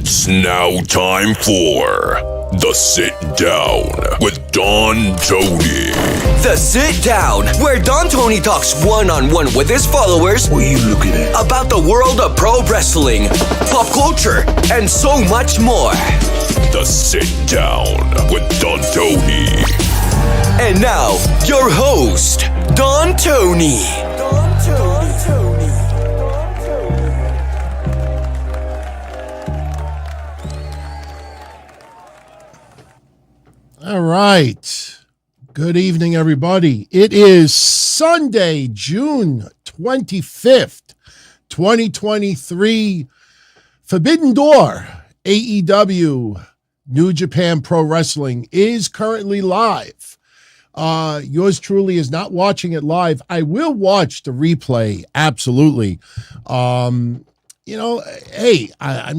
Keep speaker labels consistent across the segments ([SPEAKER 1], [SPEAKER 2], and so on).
[SPEAKER 1] It's now time for The Sit Down with Don Tony.
[SPEAKER 2] The Sit Down, where Don Tony talks one-on-one with his followers.
[SPEAKER 1] What are you looking at?
[SPEAKER 2] About the world of pro wrestling, pop culture, and so much more.
[SPEAKER 1] The Sit Down with Don Tony.
[SPEAKER 2] And now, your host, Don Tony.
[SPEAKER 3] All right. Good evening, everybody. It is Sunday, June 25th, 2023. Forbidden Door, AEW, New Japan Pro Wrestling is currently live. Yours truly is not watching it live. I will watch the replay, absolutely. I'm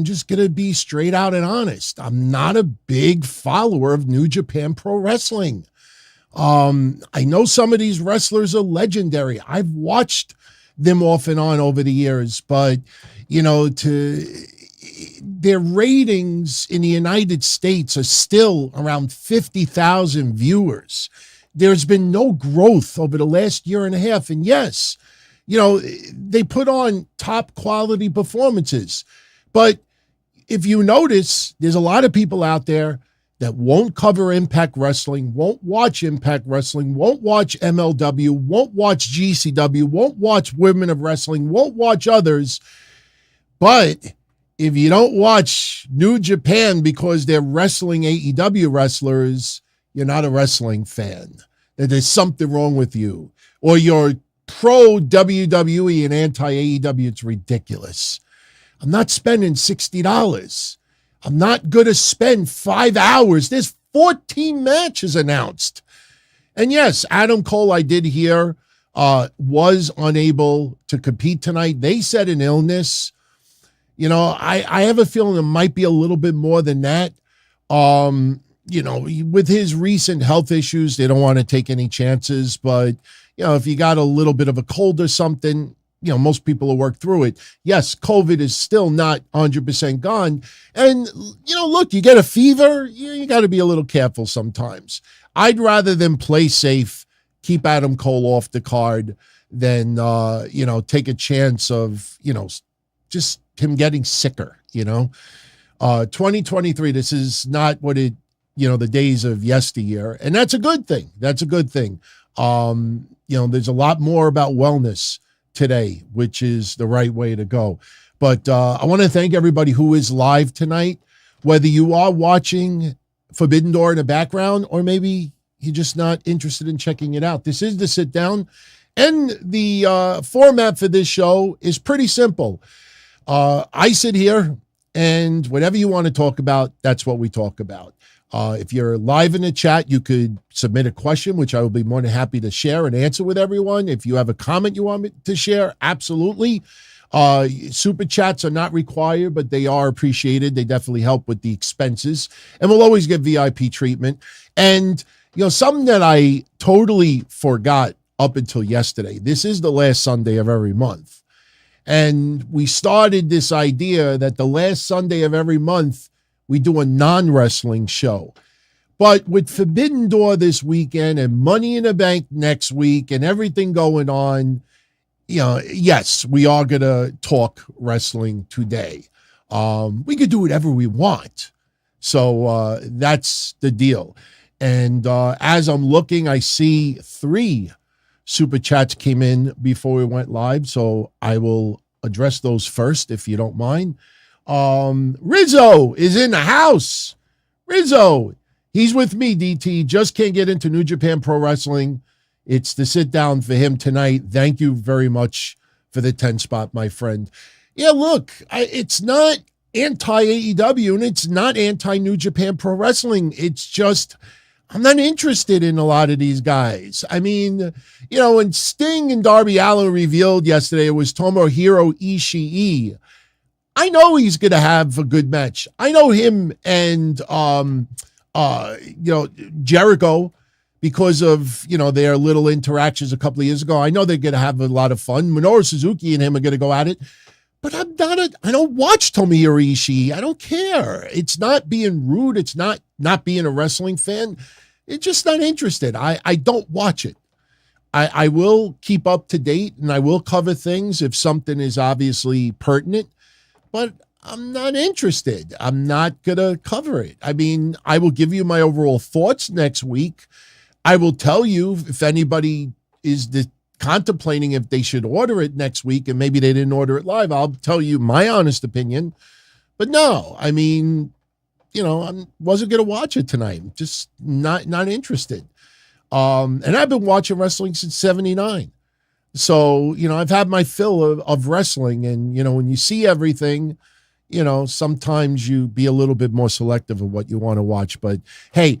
[SPEAKER 3] just going to be straight out and honest. I'm not a big follower of New Japan Pro Wrestling. I know some of these wrestlers are legendary. I've watched them off and on over the years, but, their ratings in the United States are still around 50,000 viewers. There's been no growth over the last year and a half. And yes, they put on top quality performances. But if you notice, there's a lot of people out there that won't cover Impact Wrestling, won't watch Impact Wrestling, won't watch MLW, won't watch GCW, won't watch Women of Wrestling, won't watch others. But if you don't watch New Japan because they're wrestling AEW wrestlers, you're not a wrestling fan. That there's something wrong with you. Or you're pro WWE and anti AEW. It's ridiculous. I'm not spending $60. I'm not going to spend 5 hours. There's 14 matches announced. And yes, Adam Cole, I did hear, was unable to compete tonight. They said an illness. I have a feeling it might be a little bit more than that. With his recent health issues, they don't want to take any chances. But, if you got a little bit of a cold or something, most people will work through it. Yes, COVID is still not 100% gone. And, look, you get a fever, you got to be a little careful sometimes. I'd rather than play safe, keep Adam Cole off the card than, take a chance of, just him getting sicker, 2023, this is not what it, the days of yesteryear. And that's a good thing. That's a good thing. There's a lot more about wellness today, which is the right way to go. But I want to thank everybody who is live tonight, whether you are watching Forbidden Door in the background, or maybe you're just not interested in checking it out. This is The Sit Down. And the format for this show is pretty simple. I sit here, and whatever you want to talk about, that's what we talk about. If you're live in the chat, you could submit a question, which I will be more than happy to share and answer with everyone. If you have a comment you want me to share, absolutely. Super chats are not required, but they are appreciated. They definitely help with the expenses, and we'll always get VIP treatment. And, something that I totally forgot up until yesterday, this is the last Sunday of every month. And we started this idea that the last Sunday of every month, we do a non-wrestling show. But with Forbidden Door this weekend and Money in the Bank next week and everything going on, yes, we are going to talk wrestling today. We could do whatever we want. So that's the deal. And as I'm looking, I see 3 super chats came in before we went live. So I will address those first, if you don't mind. Rizzo is in the house. Rizzo, he's with me, DT. Just can't get into New Japan Pro Wrestling. It's the sit down for him tonight. Thank you very much for the 10 spot, my friend. Yeah, look, it's not anti-AEW and it's not anti-New Japan Pro Wrestling. It's just, I'm not interested in a lot of these guys. I mean, when Sting and Darby Allin revealed yesterday, it was Tomohiro Ishii. I know he's going to have a good match. I know him and, Jericho, because of, their little interactions a couple of years ago. I know they're going to have a lot of fun. Minoru Suzuki and him are going to go at it. But I don't watch Tomohiro Ishii. I don't care. It's not being rude. It's not being a wrestling fan. It's just not interested. I don't watch it. I will keep up to date and I will cover things if something is obviously pertinent, but I'm not interested. I'm not going to cover it. I mean, I will give you my overall thoughts next week. I will tell you if anybody is contemplating if they should order it next week and maybe they didn't order it live. I'll tell you my honest opinion. But no, I mean, I wasn't going to watch it tonight. Just not interested. And I've been watching wrestling since 79. So, I've had my fill of wrestling. And, when you see everything, sometimes you be a little bit more selective of what you want to watch. But hey,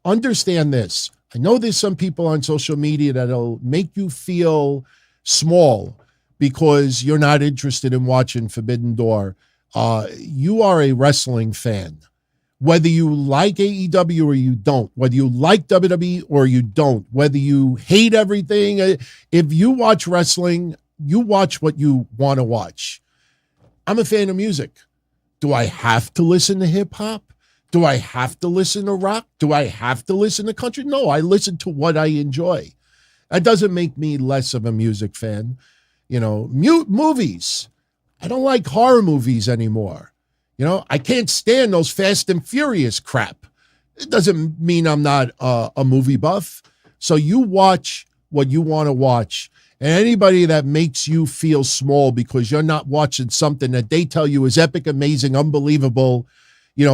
[SPEAKER 3] understand this. I know there's some people on social media that'll make you feel small because you're not interested in watching Forbidden Door. You are a wrestling fan. Whether you like AEW or you don't, whether you like WWE or you don't, whether you hate everything, if you watch wrestling, you watch what you want to watch. I'm a fan of music. Do I have to listen to hip hop? Do I have to listen to rock? Do I have to listen to country? No, I listen to what I enjoy. That doesn't make me less of a music fan. Movies. I don't like horror movies anymore. I can't stand those Fast and Furious crap. It doesn't mean I'm not a movie buff. So you watch what you want to watch. And anybody that makes you feel small because you're not watching something that they tell you is epic, amazing, unbelievable,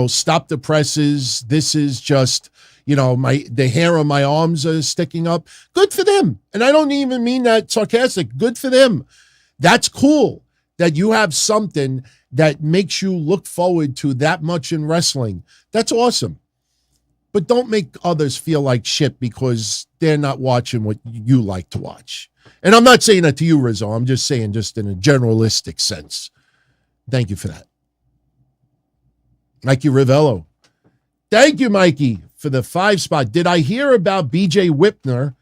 [SPEAKER 3] stop the presses. This is just, the hair on my arms are sticking up. Good for them. And I don't even mean that sarcastic. Good for them. That's cool that you have something that makes you look forward to that much in wrestling. That's awesome. But don't make others feel like shit because they're not watching what you like to watch. And I'm not saying that to you, Rizzo. I'm just saying just in a generalistic sense. Thank you for that. Mikey Rivello. Thank you, Mikey, for the 5 spot. Did I hear about B.J. Whitmer?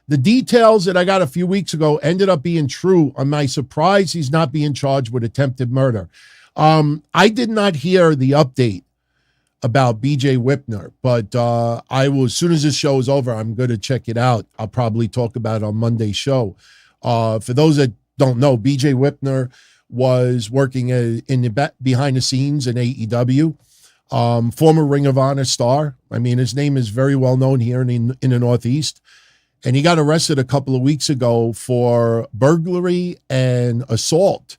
[SPEAKER 3] The details that I got a few weeks ago ended up being true. On my surprise, he's not being charged with attempted murder. I did not hear the update about B.J. Whitmer, but I will, as soon as this show is over, I'm going to check it out. I'll probably talk about it on Monday's show. For those that don't know, B.J. Whitmer was working behind the scenes in AEW, former Ring of Honor star. I mean, his name is very well known here in the Northeast. And he got arrested a couple of weeks ago for burglary and assault.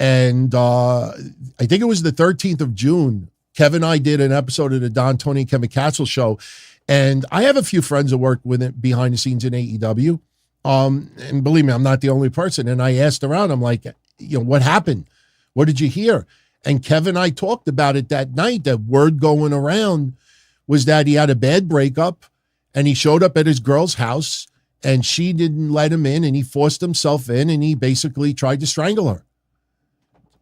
[SPEAKER 3] And I think it was the 13th of June. Kevin and I did an episode of the Don, Tony, and Kevin Castle show. And I have a few friends that work with it behind the scenes in AEW. And believe me, I'm not the only person. And I asked around, I'm like, what happened? What did you hear? And Kevin and I talked about it that night. The word going around was that he had a bad breakup. And he showed up at his girl's house and she didn't let him in and he forced himself in and he basically tried to strangle her.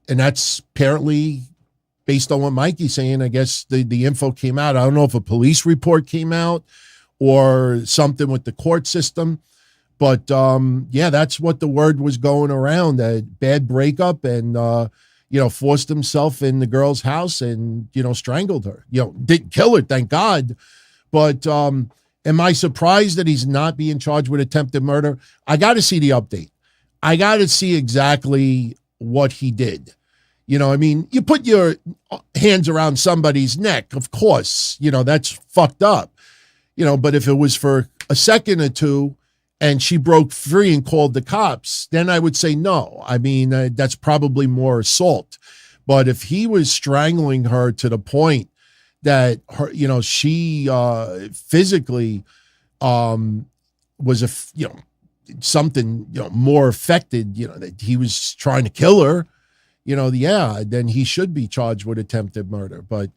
[SPEAKER 3] And that's apparently based on what Mikey's saying. I guess the info came out. I don't know if a police report came out or something with the court system. But yeah, that's what the word was going around. A bad breakup and, forced himself in the girl's house and, strangled her. Didn't kill her, thank God. But am I surprised that he's not being charged with attempted murder? I got to see the update. I got to see exactly what he did. You put your hands around somebody's neck, of course, that's fucked up. But if it was for a second or two and she broke free and called the cops, then I would say no. I mean, that's probably more assault. But if he was strangling her to the point that her, she physically was something more affected, that he was trying to kill her, then he should be charged with attempted murder. But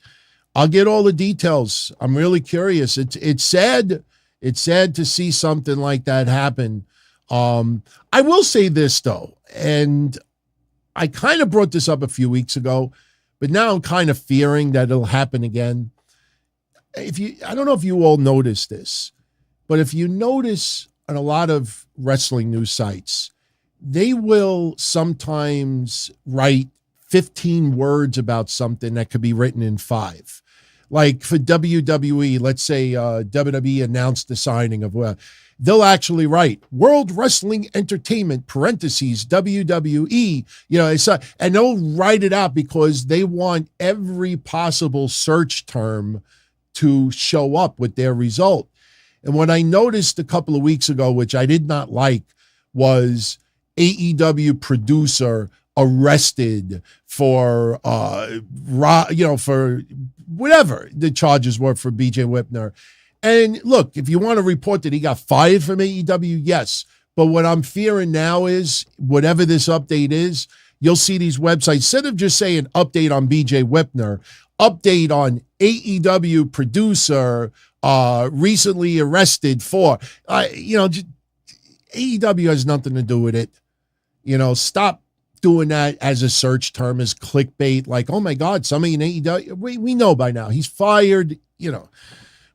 [SPEAKER 3] I'll get all the details. I'm really curious. It's sad. It's sad to see something like that happen. I will say this though, and I kind of brought this up a few weeks ago, but now I'm kind of fearing that it'll happen again. I don't know if you all noticed this, but if you notice on a lot of wrestling news sites, they will sometimes write 15 words about something that could be written in 5. Like for WWE, let's say WWE announced the signing of, they'll actually write World Wrestling Entertainment, parentheses, WWE, and they'll write it out because they want every possible search term to show up with their result. And what I noticed a couple of weeks ago, which I did not like, was AEW producer arrested for, for whatever the charges were for B.J. Whitmer. And look, if you want to report that he got fired from AEW, yes. But what I'm fearing now is whatever this update is, you'll see these websites, instead of just saying update on B.J. Whitmer, update on AEW producer recently arrested for, AEW has nothing to do with it. Stop doing that as a search term, as clickbait, like, oh my God, somebody in AEW, we know by now he's fired,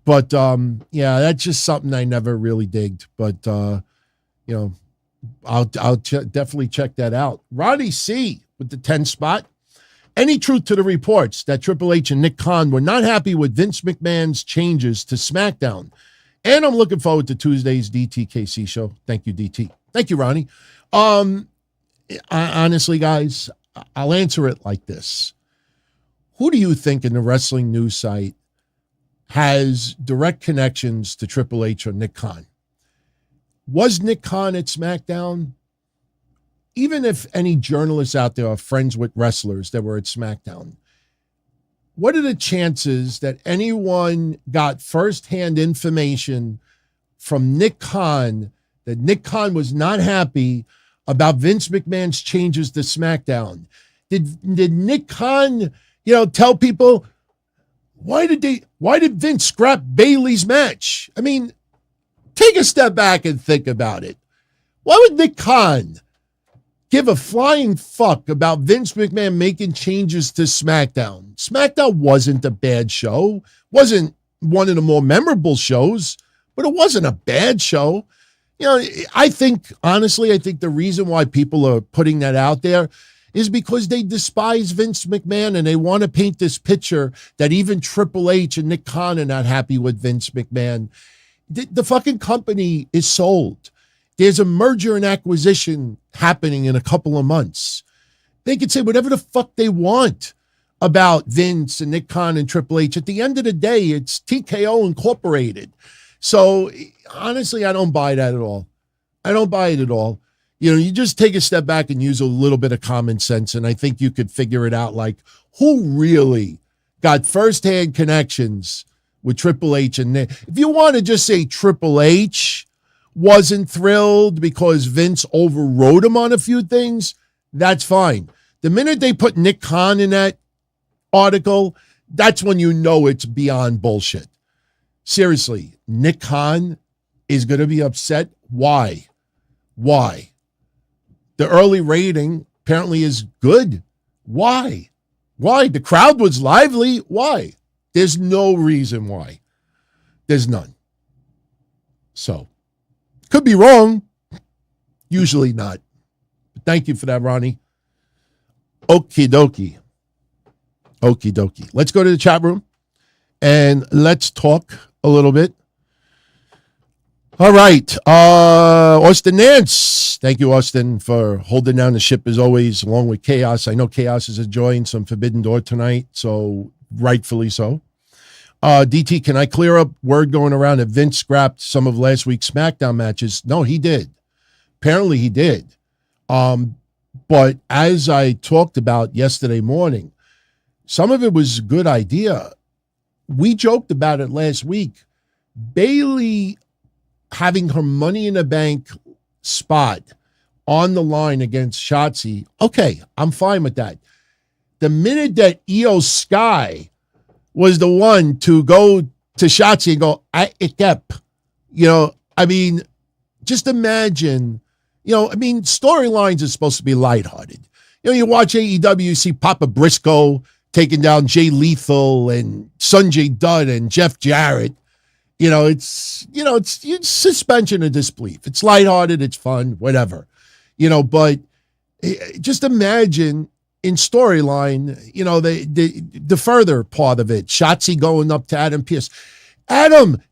[SPEAKER 3] But that's just something I never really digged. But I'll definitely check that out. Ronnie C with the 10 spot. Any truth to the reports that Triple H and Nick Khan were not happy with Vince McMahon's changes to SmackDown? And I'm looking forward to Tuesday's DTKC show. Thank you, DT. Thank you, Ronnie. Honestly, guys, I'll answer it like this. Who do you think in the wrestling news site has direct connections to Triple H or Nick Khan? Was Nick Khan at SmackDown? Even if any journalists out there are friends with wrestlers that were at SmackDown, what are the chances that anyone got firsthand information from Nick Khan that Nick Khan was not happy about Vince McMahon's changes to SmackDown? Did Nick Khan, tell people, why did Vince scrap Bayley's match? I mean, take a step back and think about it. Why would Nick Khan give a flying fuck about Vince McMahon making changes to SmackDown? SmackDown wasn't a bad show, wasn't one of the more memorable shows, but it wasn't a bad show. I think the reason why people are putting that out there is because they despise Vince McMahon and they want to paint this picture that even Triple H and Nick Khan are not happy with Vince McMahon. The fucking company is sold. There's a merger and acquisition happening in a couple of months. They can say whatever the fuck they want about Vince and Nick Khan and Triple H. At the end of the day, it's TKO Incorporated. So honestly, I don't buy that at all. I don't buy it at all. You just take a step back and use a little bit of common sense, and I think you could figure it out, like who really got firsthand connections with Triple H and Nick. If you want to just say Triple H wasn't thrilled because Vince overrode him on a few things, that's fine. The minute they put Nick Khan in that article, that's when you know it's beyond bullshit. Seriously, Nick Khan is going to be upset. Why? The early rating apparently is good. Why? The crowd was lively. Why? There's no reason why. There's none. So, could be wrong. Usually not. But thank you for that, Ronnie. Okie dokie. Let's go to the chat room and let's talk a little bit. All right. Austin Nance. Thank you, Austin, for holding down the ship as always, along with Chaos. I know Chaos is enjoying some Forbidden Door tonight, so rightfully so. DT, can I clear up word going around that Vince scrapped some of last week's SmackDown matches? No, he did. Apparently he did. But as I talked about yesterday morning, some of it was a good idea. We joked about it last week. Bayley having her Money in the Bank spot on the line against Shotzi, okay, I'm fine with that. The minute that Io Skye was the one to go to Shotzi and go, just imagine, storylines are supposed to be lighthearted. You watch AEW, you see Papa Briscoe taking down Jay Lethal and Sanjay Dutt and Jeff Jarrett. It's suspension of disbelief. It's lighthearted. It's fun, whatever. But just imagine in storyline, the further part of it, Shotzi going up to Adam Pearce. Adam,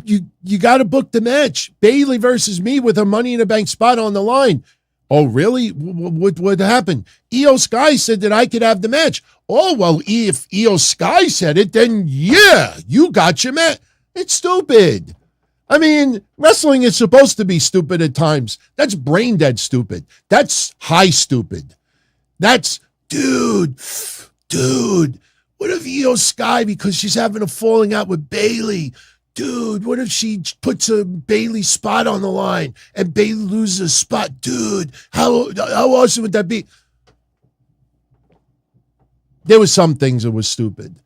[SPEAKER 3] you got to book the match. Bayley versus me with her Money in the Bank spot on the line. Oh, really? What happened? Io Skye said that I could have the match. Oh, well, if Io Skye said it, then yeah, you got your match. It's stupid. I mean, wrestling is supposed to be stupid at times. That's brain dead stupid. That's high stupid. That's, dude, what if Io Skye, because she's having a falling out with Bayley, dude, what if she puts a Bayley spot on the line and Bayley loses a spot? Dude, how awesome would that be? There was some things that was stupid.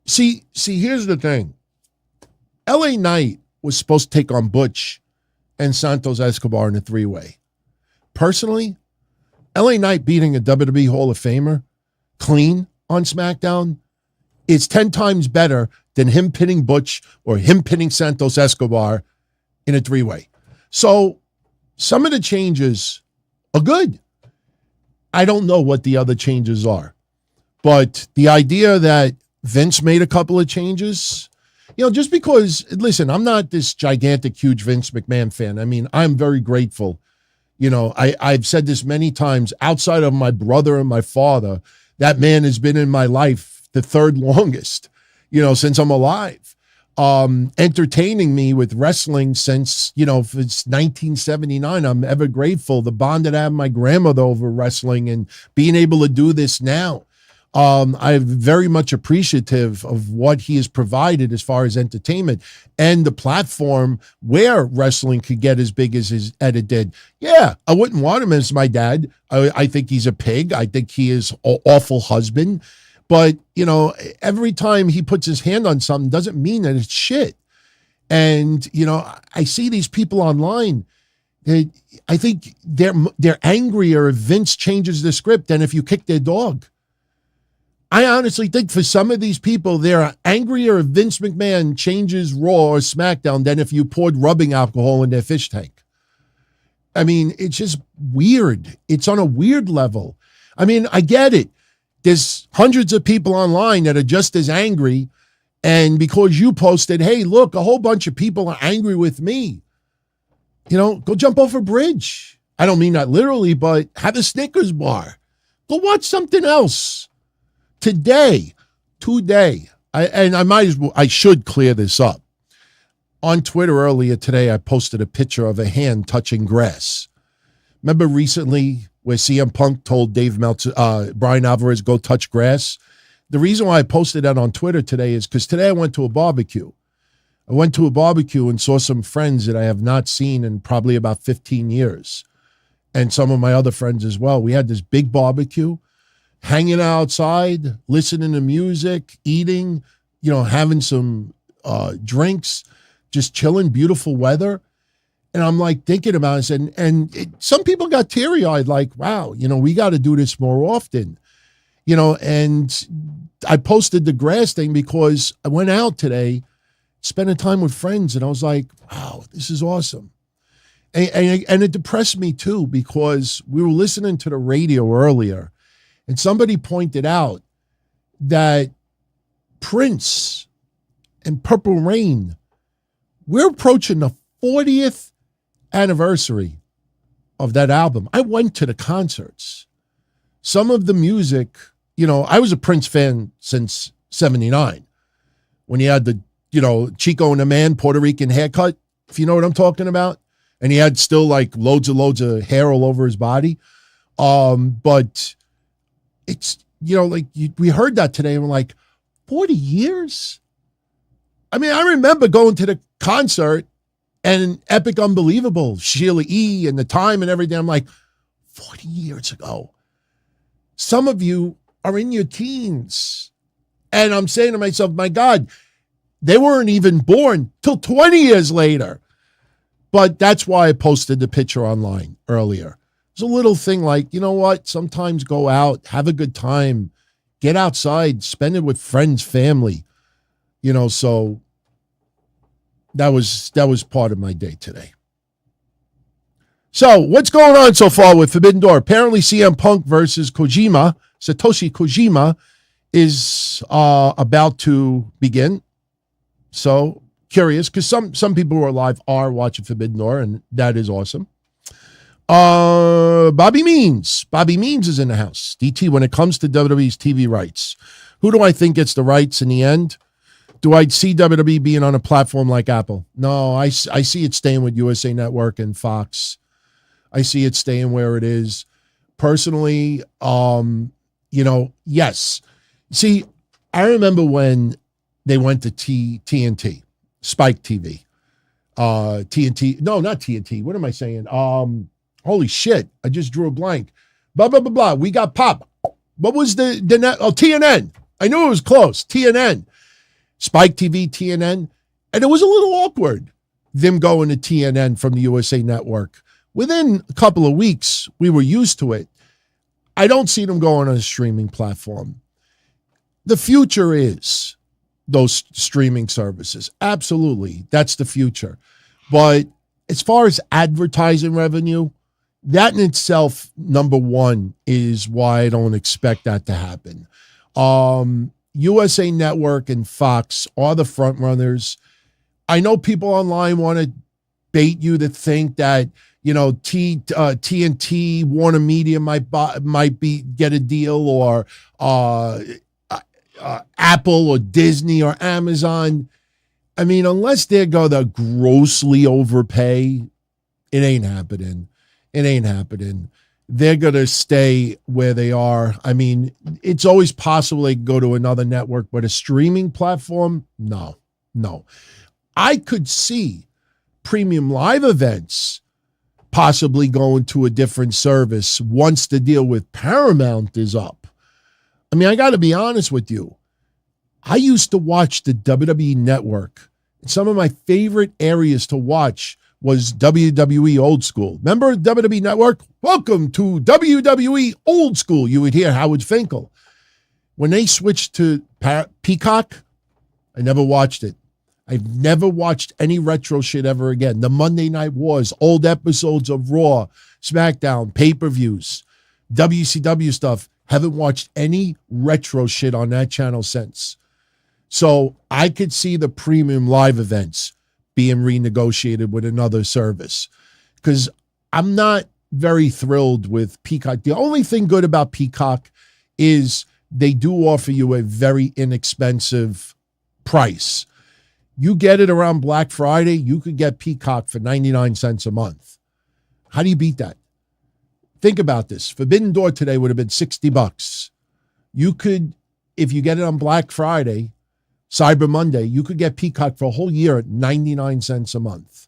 [SPEAKER 3] See, here's the thing. LA Knight was supposed to take on Butch and Santos Escobar in a three-way. Personally, LA Knight beating a WWE Hall of Famer clean on SmackDown is 10 times better than him pinning Butch or him pinning Santos Escobar in a three-way. So some of the changes are good. I don't know what the other changes are. But the idea that Vince made a couple of changes, just because, listen, I'm not this gigantic, huge Vince McMahon fan. I mean, I'm very grateful. I've said this many times, outside of my brother and my father, that man has been in my life the third longest, since I'm alive. Entertaining me with wrestling since, if it's 1979. I'm ever grateful. The bond that I have with my grandmother over wrestling and being able to do this now. I'm very much appreciative of what he has provided as far as entertainment and the platform where wrestling could get as big as it did. Yeah, I wouldn't want him as my dad. I think he's a pig. I think he is an awful husband. But, every time he puts his hand on something doesn't mean that it's shit. And, I see these people online. I think they're angrier if Vince changes the script than if you kick their dog. I honestly think for some of these people, they're angrier if Vince McMahon changes Raw or SmackDown than if you poured rubbing alcohol in their fish tank. I mean, it's just weird. It's on a weird level. I mean, I get it. There's hundreds of people online that are just as angry. And because you posted, hey, look, a whole bunch of people are angry with me. Go jump off a bridge. I don't mean that literally, but have a Snickers bar. Go watch something else. Today, I should clear this up. On Twitter earlier today, I posted a picture of a hand touching grass. Remember recently where CM Punk told Brian Alvarez, go touch grass? The reason why I posted that on Twitter today is because today I went to a barbecue. I went to a barbecue and saw some friends that I have not seen in probably about 15 years. And some of my other friends as well. We had this big barbecue. Hanging outside, listening to music, eating, having some drinks, just chilling, beautiful weather. And I'm like thinking about it. And some people got teary-eyed like, wow, we got to do this more often. And I posted the grass thing because I went out today, spending time with friends, and I was like, wow, this is awesome. And it depressed me too because we were listening to the radio earlier. And somebody pointed out that Prince and Purple Rain, we're approaching the 40th anniversary of that album. I went to the concerts. Some of the music, I was a Prince fan since 79 when he had the, Chico and the Man Puerto Rican haircut, if you know what I'm talking about. And he had still like loads of hair all over his body. But it's, we heard that today and we're like, 40 years? I mean, I remember going to the concert and Epic Unbelievable, Sheila E. and the time and everything. I'm like, 40 years ago. Some of you are in your teens. And I'm saying to myself, my God, they weren't even born till 20 years later. But that's why I posted the picture online earlier. It's a little thing like, you know what? Sometimes go out, have a good time, get outside, spend it with friends, family. So that was part of my day today. So what's going on so far with Forbidden Door? Apparently CM Punk versus Satoshi Kojima, is about to begin. So curious, because some people who are live are watching Forbidden Door, and that is awesome. Bobby Means is in the house. DT, when it comes to WWE's TV rights, who do I think gets the rights in the end? Do I see WWE being on a platform like Apple? No, I see it staying with USA Network and Fox. I see it staying where it is. Personally, yes. See, I remember when they went to TNT, Spike TV, TNT. No, not TNT. What am I saying? Holy shit! I just drew a blank. Blah blah blah blah. We got pop. What was the net? Oh, TNN. I knew it was close. TNN, Spike TV, TNN, and it was a little awkward them going to TNN from the USA Network. Within a couple of weeks, we were used to it. I don't see them going on a streaming platform. The future is those streaming services. Absolutely. That's the future. But as far as advertising revenue, that in itself, number one, is why I don't expect that to happen. USA Network and Fox are the front runners. I know people online want to bait you to think that, TNT, Warner Media might get a deal, or Apple or Disney or Amazon. I mean, unless they're going to grossly overpay, it ain't happening. It ain't happening. They're going to stay where they are. I mean, it's always possible they go to another network, but a streaming platform, no. I could see premium live events possibly going to a different service once the deal with Paramount is up. I mean, I got to be honest with you. I used to watch the WWE Network. Some of my favorite areas to watch was WWE Old School. Remember WWE Network? Welcome to WWE Old School. You would hear Howard Finkel. When they switched to Peacock, I never watched it. I've never watched any retro shit ever again. The Monday Night Wars, old episodes of Raw, SmackDown, pay-per-views, WCW stuff. Haven't watched any retro shit on that channel since. So I could see the premium live events being renegotiated with another service, because I'm not very thrilled with Peacock. The only thing good about Peacock is they do offer you a very inexpensive price. You get it around Black Friday, you could get Peacock for 99 cents a month. How do you beat that? Think about this. Forbidden Door today would have been $60. You could, if you get it on Black Friday, Cyber Monday, you could get Peacock for a whole year at 99 cents a month.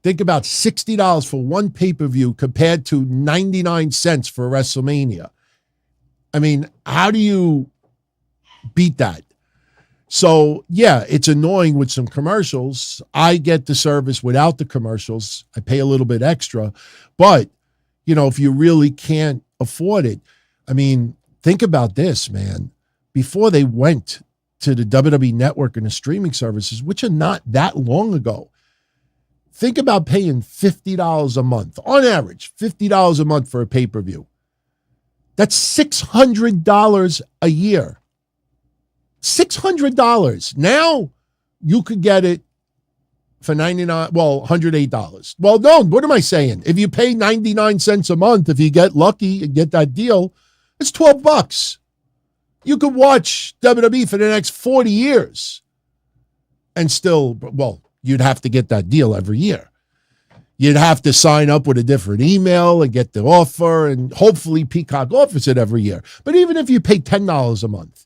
[SPEAKER 3] Think about $60 for one pay-per-view compared to 99 cents for WrestleMania. I mean, how do you beat that? So, yeah, it's annoying with some commercials. I get the service without the commercials. I pay a little bit extra. But, if you really can't afford it, I mean, think about this, man. Before they went to the WWE Network and the streaming services, which are not that long ago, think about paying $50 a month, on average, $50 a month for a pay-per-view. That's $600 a year. $600. Now you could get it for $108. Well, no, what am I saying? If you pay 99 cents a month, if you get lucky and get that deal, it's $12. You could watch WWE for the next 40 years and still, you'd have to get that deal every year. You'd have to sign up with a different email and get the offer, and hopefully Peacock offers it every year. But even if you pay $10 a month,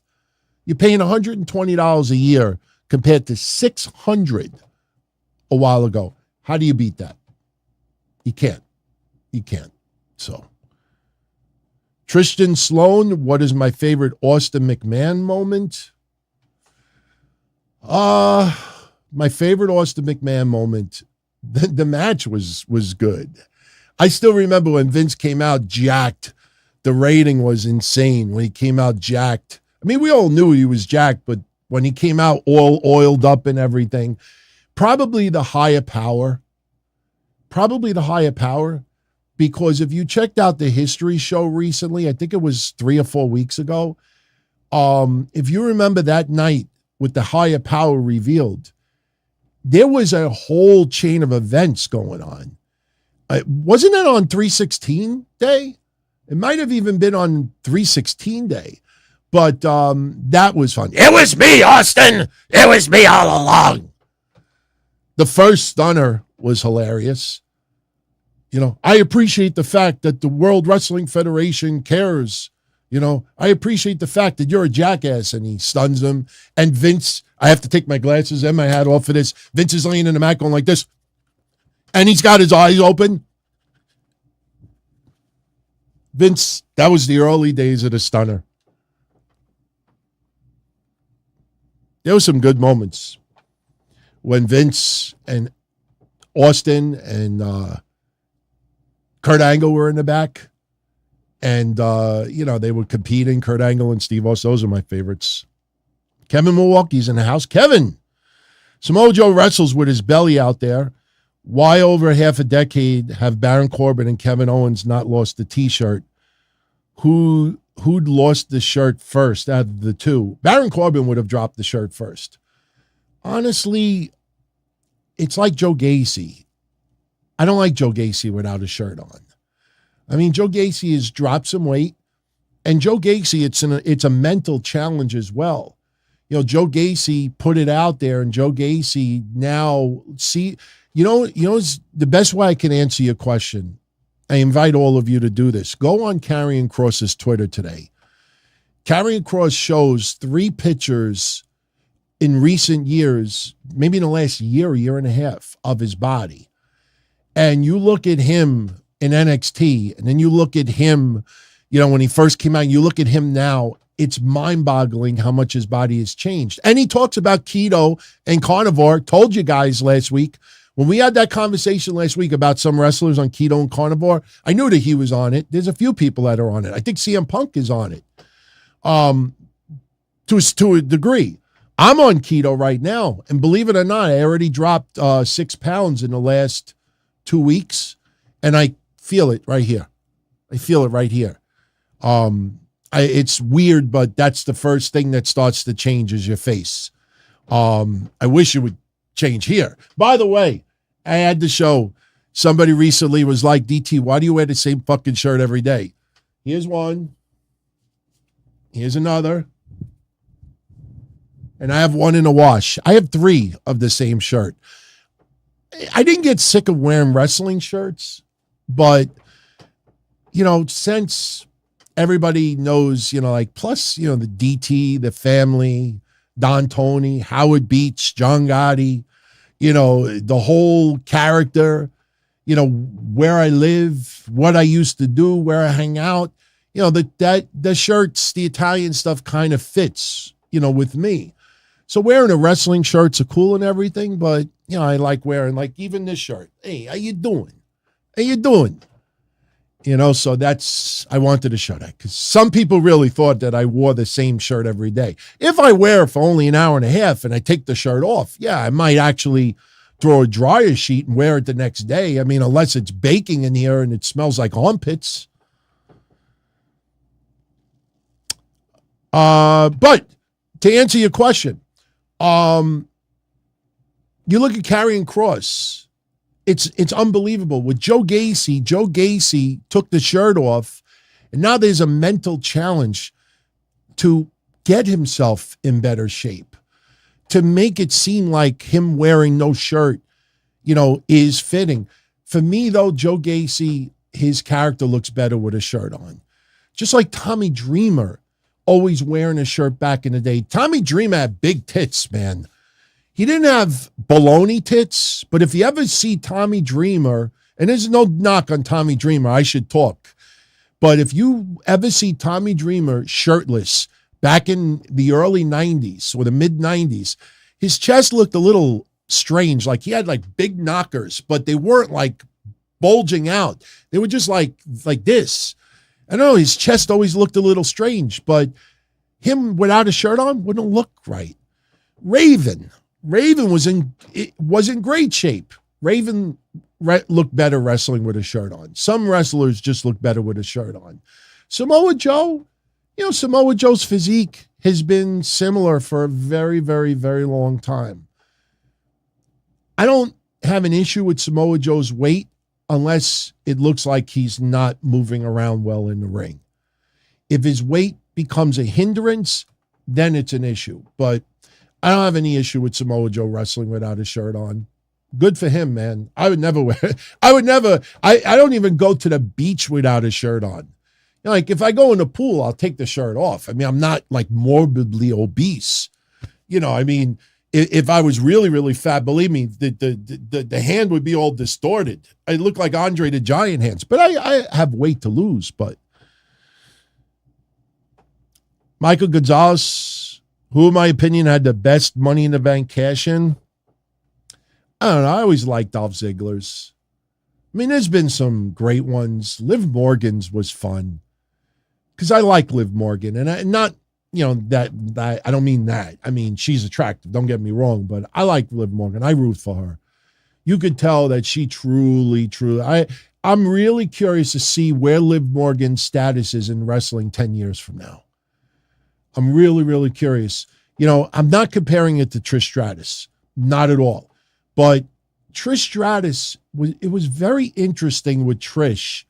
[SPEAKER 3] you're paying $120 a year compared to $600 a while ago. How do you beat that? You can't. So, Tristan Sloan, what is my favorite Austin McMahon moment? My favorite Austin McMahon moment, the match was good. I still remember when Vince came out jacked. The rating was insane when he came out jacked. I mean, we all knew he was jacked, but when he came out all oiled up and everything, probably the higher power probably the higher power, because if you checked out the history show recently, I think it was 3 or 4 weeks ago, if you remember that night with the higher power revealed, there was a whole chain of events going on. Wasn't it on 316 day? It might have even been on 316 day. But that was fun. It was me, Austin. It was me all along. The first stunner was hilarious. You know, I appreciate the fact that the World Wrestling Federation cares. You know, I appreciate the fact that you're a jackass, and he stuns him. And Vince, I have to take my glasses and my hat off for this. Vince is laying in the mat going like this. And he's got his eyes open. Vince, that was the early days of the stunner. There were some good moments when Vince and Austin and Kurt Angle were in the back. And, they were competing, Kurt Angle and Steve Austin. Those are my favorites. Kevin Milwaukee's in the house. Kevin, Samoa Joe wrestles with his belly out there. Why over half a decade have Baron Corbin and Kevin Owens not lost the T-shirt? Who'd lost the shirt first out of the two? Baron Corbin would have dropped the shirt first. Honestly, it's like Joe Gacy. I don't like Joe Gacy without a shirt on. I mean, Joe Gacy has dropped some weight, and Joe Gacy, it's a mental challenge as well. You know, Joe Gacy put it out there, and Joe Gacy now the best way I can answer your question. I invite all of you to do this. Go on Karrion Kross's Twitter today. Karrion Kross shows 3 pictures in recent years, maybe in the last year and a half, of his body. And you look at him in NXT, and then you look at him, when he first came out, and you look at him now, it's mind-boggling how much his body has changed. And he talks about keto and carnivore. Told you guys last week, when we had that conversation last week about some wrestlers on keto and carnivore, I knew that he was on it. There's a few people that are on it. I think CM Punk is on it to a degree. I'm on keto right now, and believe it or not, I already dropped 6 pounds in the last 2 weeks, and I feel it right here. I feel it right here. It's weird, but that's the first thing that starts to change is your face. I wish it would change here. By the way, I had to show, somebody recently was like, DT, why do you wear the same fucking shirt every day? Here's one. Here's another. And I have one in a wash. I have 3 of the same shirt. I didn't get sick of wearing wrestling shirts, but, since everybody knows, plus, the DT, the family, Don Tony, Howard Beach, John Gotti, the whole character, where I live, what I used to do, where I hang out, the shirts, the Italian stuff kind of fits, with me. So wearing a wrestling shirts are cool and everything, but, I like wearing, like, even this shirt. Hey, how you doing? How you doing? So I wanted to show that, because some people really thought that I wore the same shirt every day. If I wear it for only an hour and a half and I take the shirt off, I might actually throw a dryer sheet and wear it the next day. I mean, unless it's baking in here and it smells like armpits. But to answer your question, you look at Karrion Kross. It's unbelievable. With Joe Gacy took the shirt off, and now there's a mental challenge to get himself in better shape, to make it seem like him wearing no shirt, is fitting. For me, though, Joe Gacy, his character looks better with a shirt on. Just like Tommy Dreamer, always wearing a shirt back in the day. Tommy Dreamer had big tits, man. He didn't have baloney tits, but if you ever see Tommy Dreamer, and there's no knock on Tommy Dreamer, I should talk, but if you ever see Tommy Dreamer shirtless back in the early 90s or the mid 90s, his chest looked a little strange. Like he had like big knockers, but they weren't like bulging out. They were just like this. I don't know, his chest always looked a little strange, but him without a shirt on wouldn't look right. Raven was in great shape. Raven look better wrestling with a shirt on. Some wrestlers just look better with a shirt on. Samoa Joe, Samoa Joe's physique has been similar for a very, very, very long time. I don't have an issue with Samoa Joe's weight unless it looks like he's not moving around well in the ring. If his weight becomes a hindrance, then it's an issue. But I don't have any issue with Samoa Joe wrestling without a shirt on. Good for him, man. I would never wear it. I don't even go to the beach without a shirt on. Like if I go in the pool, I'll take the shirt off. I mean, I'm not like morbidly obese. If I was really, really fat, believe me, the hand would be all distorted. I look like Andre the Giant hands, but I have weight to lose. But Michael Gonzalez, who in my opinion had the best Money in the Bank cash in, I don't know. I always liked Dolph Ziggler's. I mean, there's been some great ones. Liv Morgan's was fun because I like Liv Morgan, and not that I don't mean that. I mean, she's attractive. Don't get me wrong, but I like Liv Morgan. I root for her. You could tell that she truly. I'm really curious to see where Liv Morgan's status is in wrestling 10 years from now. I'm really, really curious. I'm not comparing it to Trish Stratus, not at all. But Trish Stratus, it was very interesting with Trish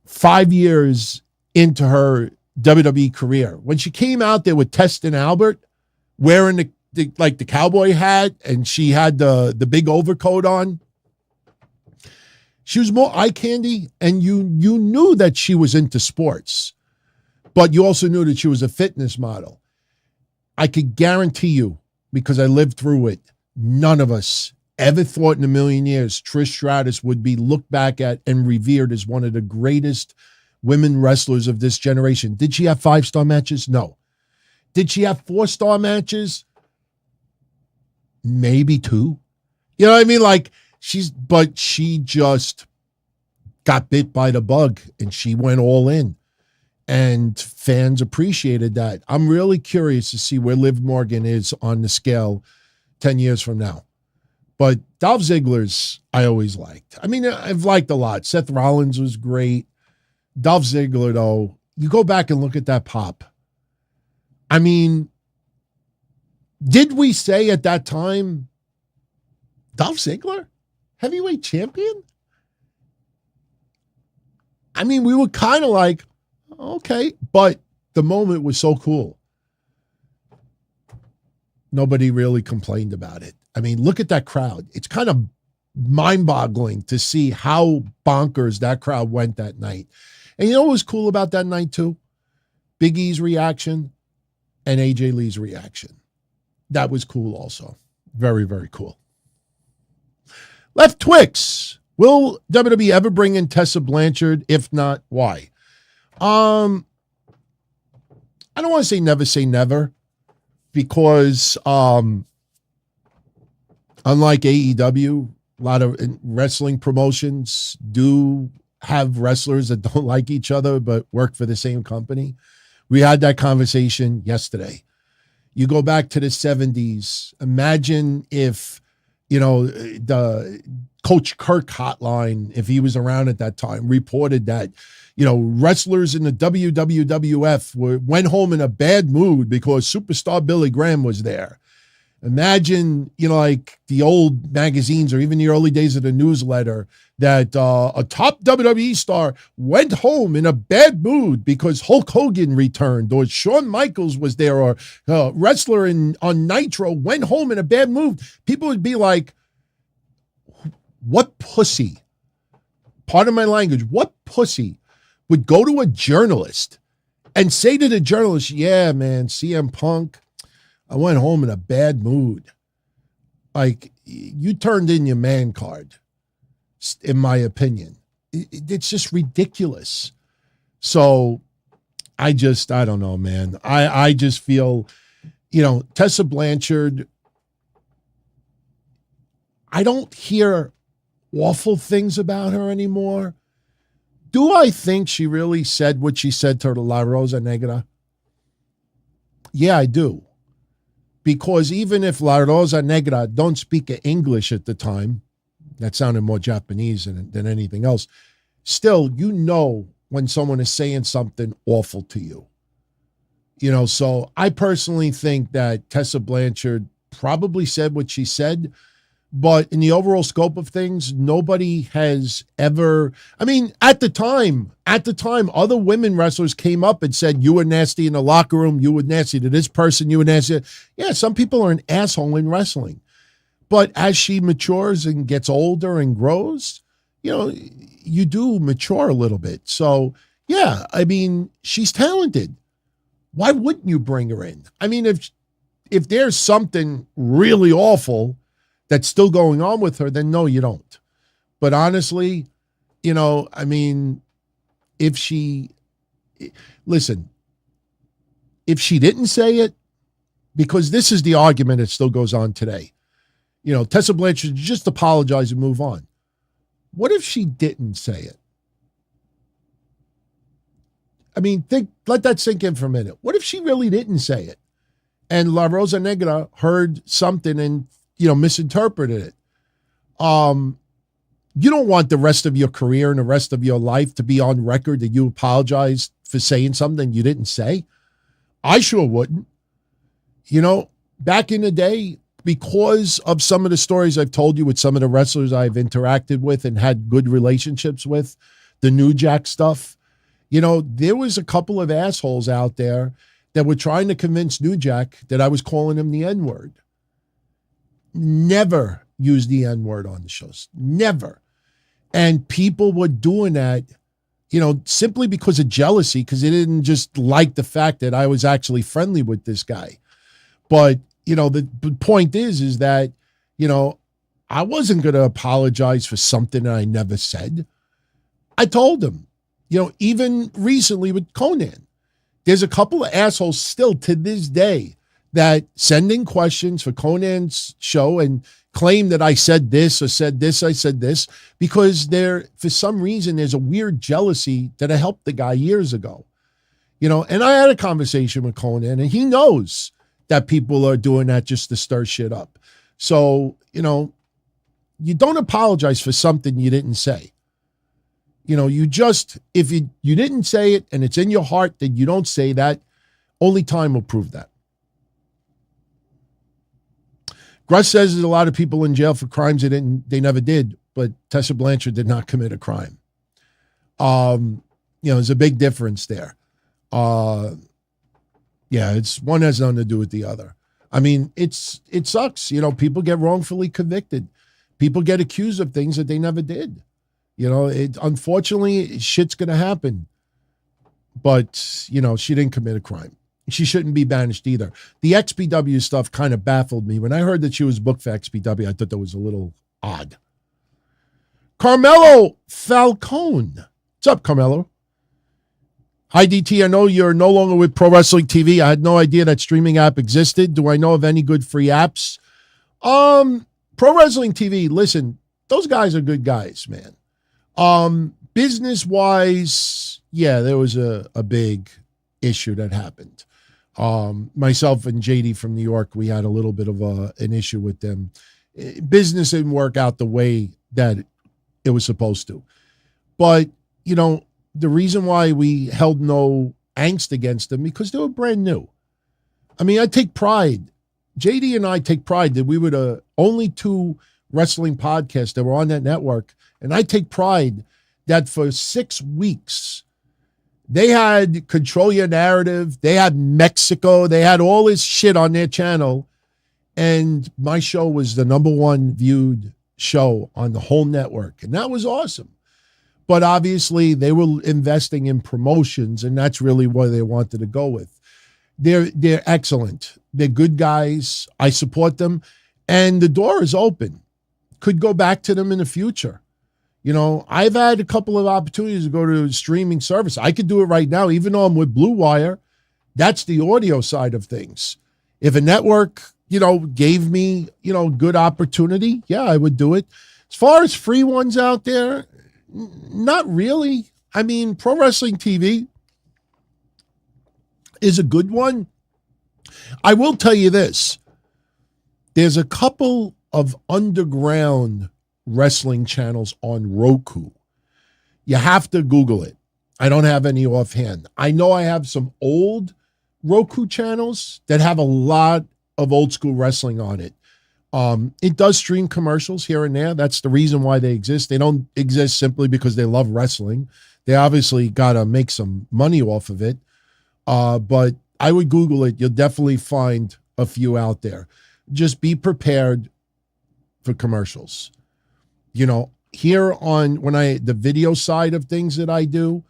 [SPEAKER 3] 5 years into her WWE career. When she came out there with Tess and Albert wearing the cowboy hat and she had the big overcoat on, she was more eye candy, and you knew that she was into sports, but you also knew that she was a fitness model. I could guarantee you, because I lived through it, none of us ever thought in a million years Trish Stratus would be looked back at and revered as one of the greatest women wrestlers of this generation. Did she have 5-star matches? No. Did she have 4-star matches? Maybe 2. You know what I mean? Like but she just got bit by the bug and she went all in. And fans appreciated that. I'm really curious to see where Liv Morgan is on the scale 10 years from now. But Dolph Ziggler's I always liked. I mean, I've liked a lot. Seth Rollins was great. Dolph Ziggler, though, you go back and look at that pop. I mean, did we say at that time, Dolph Ziggler, heavyweight champion? I mean, we were kind of like, okay, but the moment was so cool. Nobody really complained about it. I mean, look at that crowd. It's kind of mind-boggling to see how bonkers that crowd went that night. And you know what was cool about that night too? Big E's reaction and AJ Lee's reaction. That was cool also. Very, very cool. Left Twix. Will WWE ever bring in Tessa Blanchard? If not, why? I don't want to say never, because unlike AEW, a lot of wrestling promotions do have wrestlers that don't like each other but work for the same company. We had that conversation yesterday. You go back to the 70s. Imagine if, the Coach Kirk hotline, if he was around at that time, reported that, wrestlers in the WWF went home in a bad mood because superstar Billy Graham was there. Imagine, like the old magazines or even the early days of the newsletter that a top WWE star went home in a bad mood because Hulk Hogan returned, or Shawn Michaels was there, or a wrestler on Nitro went home in a bad mood. People would be like, what pussy, pardon my language, what pussy would go to a journalist and say to the journalist, yeah, man, CM Punk, I went home in a bad mood. Like, you turned in your man card, in my opinion. It's just ridiculous. So I don't know, man. I just feel, Tessa Blanchard, I don't hear awful things about her anymore. Do I think she really said what she said to La Rosa Negra? Yeah, I do. Because even if La Rosa Negra don't speak English at the time, That sounded more Japanese than anything else. Still, you know when someone is saying something awful to you. So I personally think that Tessa Blanchard probably said what she said, but in the overall scope of things, nobody has ever, at the time, other women wrestlers came up and said, you were nasty in the locker room, you were nasty to this person, you were nasty. Yeah, some people are an asshole in wrestling. But as she matures and gets older and grows, you do mature a little bit. So, yeah, she's talented. Why wouldn't you bring her in? If there's something really awful that's still going on with her, then no, you don't. But honestly, if she didn't say it, because this is the argument that still goes on today. Tessa Blanchard, just apologize and move on. What if she didn't say it? Let that sink in for a minute. What if she really didn't say it? And La Rosa Negra heard something and, misinterpreted it. You don't want the rest of your career and the rest of your life to be on record that you apologized for saying something you didn't say. I sure wouldn't. Back in the day, because of some of the stories I've told you with some of the wrestlers I've interacted with and had good relationships with, the New Jack stuff, there was a couple of assholes out there that were trying to convince New Jack that I was calling him the N-word. Never use the N-word on the shows. Never. And people were doing that, simply because of jealousy, because they didn't just like the fact that I was actually friendly with this guy. But, the point is that, I wasn't going to apologize for something that I never said. I told him, even recently with Conan, there's a couple of assholes still to this day that send in questions for Conan's show and claim that I said this or said this, I said this, because for some reason, there's a weird jealousy that I helped the guy years ago. And I had a conversation with Conan, and he knows that people are doing that just to stir shit up. So, you don't apologize for something you didn't say. You just, if you didn't say it and it's in your heart that you don't say that, only time will prove that. Gruss says there's a lot of people in jail for crimes they never did, but Tessa Blanchard did not commit a crime. There's a big difference there. It's one has nothing to do with the other. It sucks. People get wrongfully convicted. People get accused of things that they never did. Unfortunately, shit's going to happen. But, she didn't commit a crime. She shouldn't be banished either. The XPW stuff kind of baffled me. When I heard that she was booked for XPW, I thought that was a little odd. Carmelo Falcone. What's up, Carmelo? Hi, DT. I know you're no longer with Pro Wrestling TV. I had no idea that streaming app existed. Do I know of any good free apps? Pro Wrestling TV, listen, those guys are good guys, man. Business-wise, yeah, there was a big issue that happened. Myself and JD from New York, we had a little bit of an issue with them. Business didn't work out the way that it was supposed to. But, the reason why we held no angst against them, because they were brand new. I take pride. JD and I take pride that we were the only two wrestling podcasts that were on that network. And I take pride that for 6 weeks, they had Control Your Narrative, they had Mexico, they had all this shit on their channel. And my show was the #1 viewed show on the whole network. And that was awesome. But obviously, they were investing in promotions, and that's really what they wanted to go with. They're excellent. They're good guys. I support them. And the door is open. Could go back to them in the future. I've had a couple of opportunities to go to a streaming service. I could do it right now, even though I'm with BlueWire. That's the audio side of things. If a network, gave me, good opportunity, yeah, I would do it. As far as free ones out there, not really. Pro Wrestling TV is a good one. I will tell you this. There's a couple of underground wrestling channels on Roku. You have to Google it. I don't have any offhand. I know I have some old Roku channels that have a lot of old school wrestling on it. It does stream commercials here and there. That's the reason why they exist. They don't exist simply because they love wrestling. They obviously got to make some money off of it. But I would Google it. You'll definitely find a few out there. Just be prepared for commercials. You know, here on the video side of things that I do,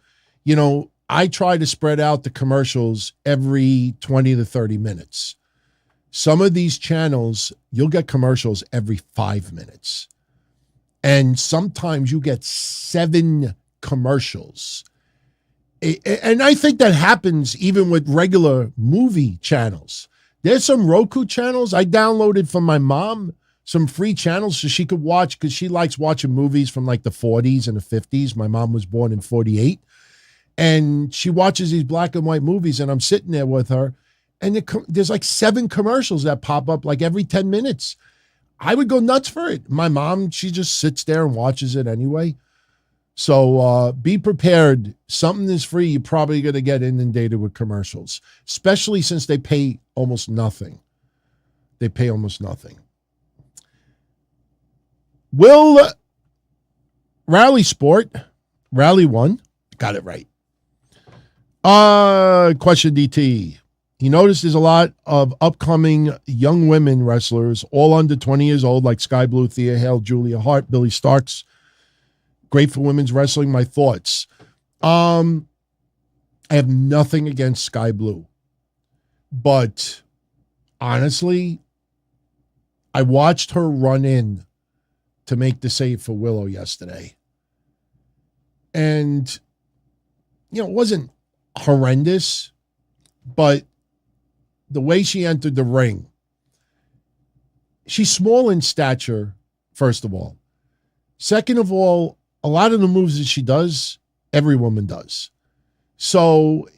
[SPEAKER 3] you know, I try to spread out the commercials every 20 to 30 minutes. Some of these channels, you'll get commercials every 5 minutes. And sometimes you get 7 commercials. And I think that happens even with regular movie channels. There's some Roku channels I downloaded from my mom, some free channels so she could watch, because she likes watching movies from like the 40s and the 50s. My mom was born in 48. And she watches these black and white movies, and I'm sitting there with her, and there's like 7 commercials that pop up like every 10 minutes. I would go nuts for it. My mom, she just sits there and watches it anyway. So be prepared. Something is free, you're probably going to get inundated with commercials, especially since they pay almost nothing. They pay almost nothing. Will Rally Sport, Rally 1, got it right. Question DT. He noticed there's a lot of upcoming young women wrestlers, all under 20 years old, like Skye Blue, Thea Hale, Julia Hart, Billy Starks. Great for women's wrestling. My thoughts. I have nothing against Skye Blue, but honestly, I watched her run in to make the save for Willow yesterday. And, you know, it wasn't horrendous, but the way she entered the ring, she's small in stature, first of all. Second of all, a lot of the moves that she does, every woman does. So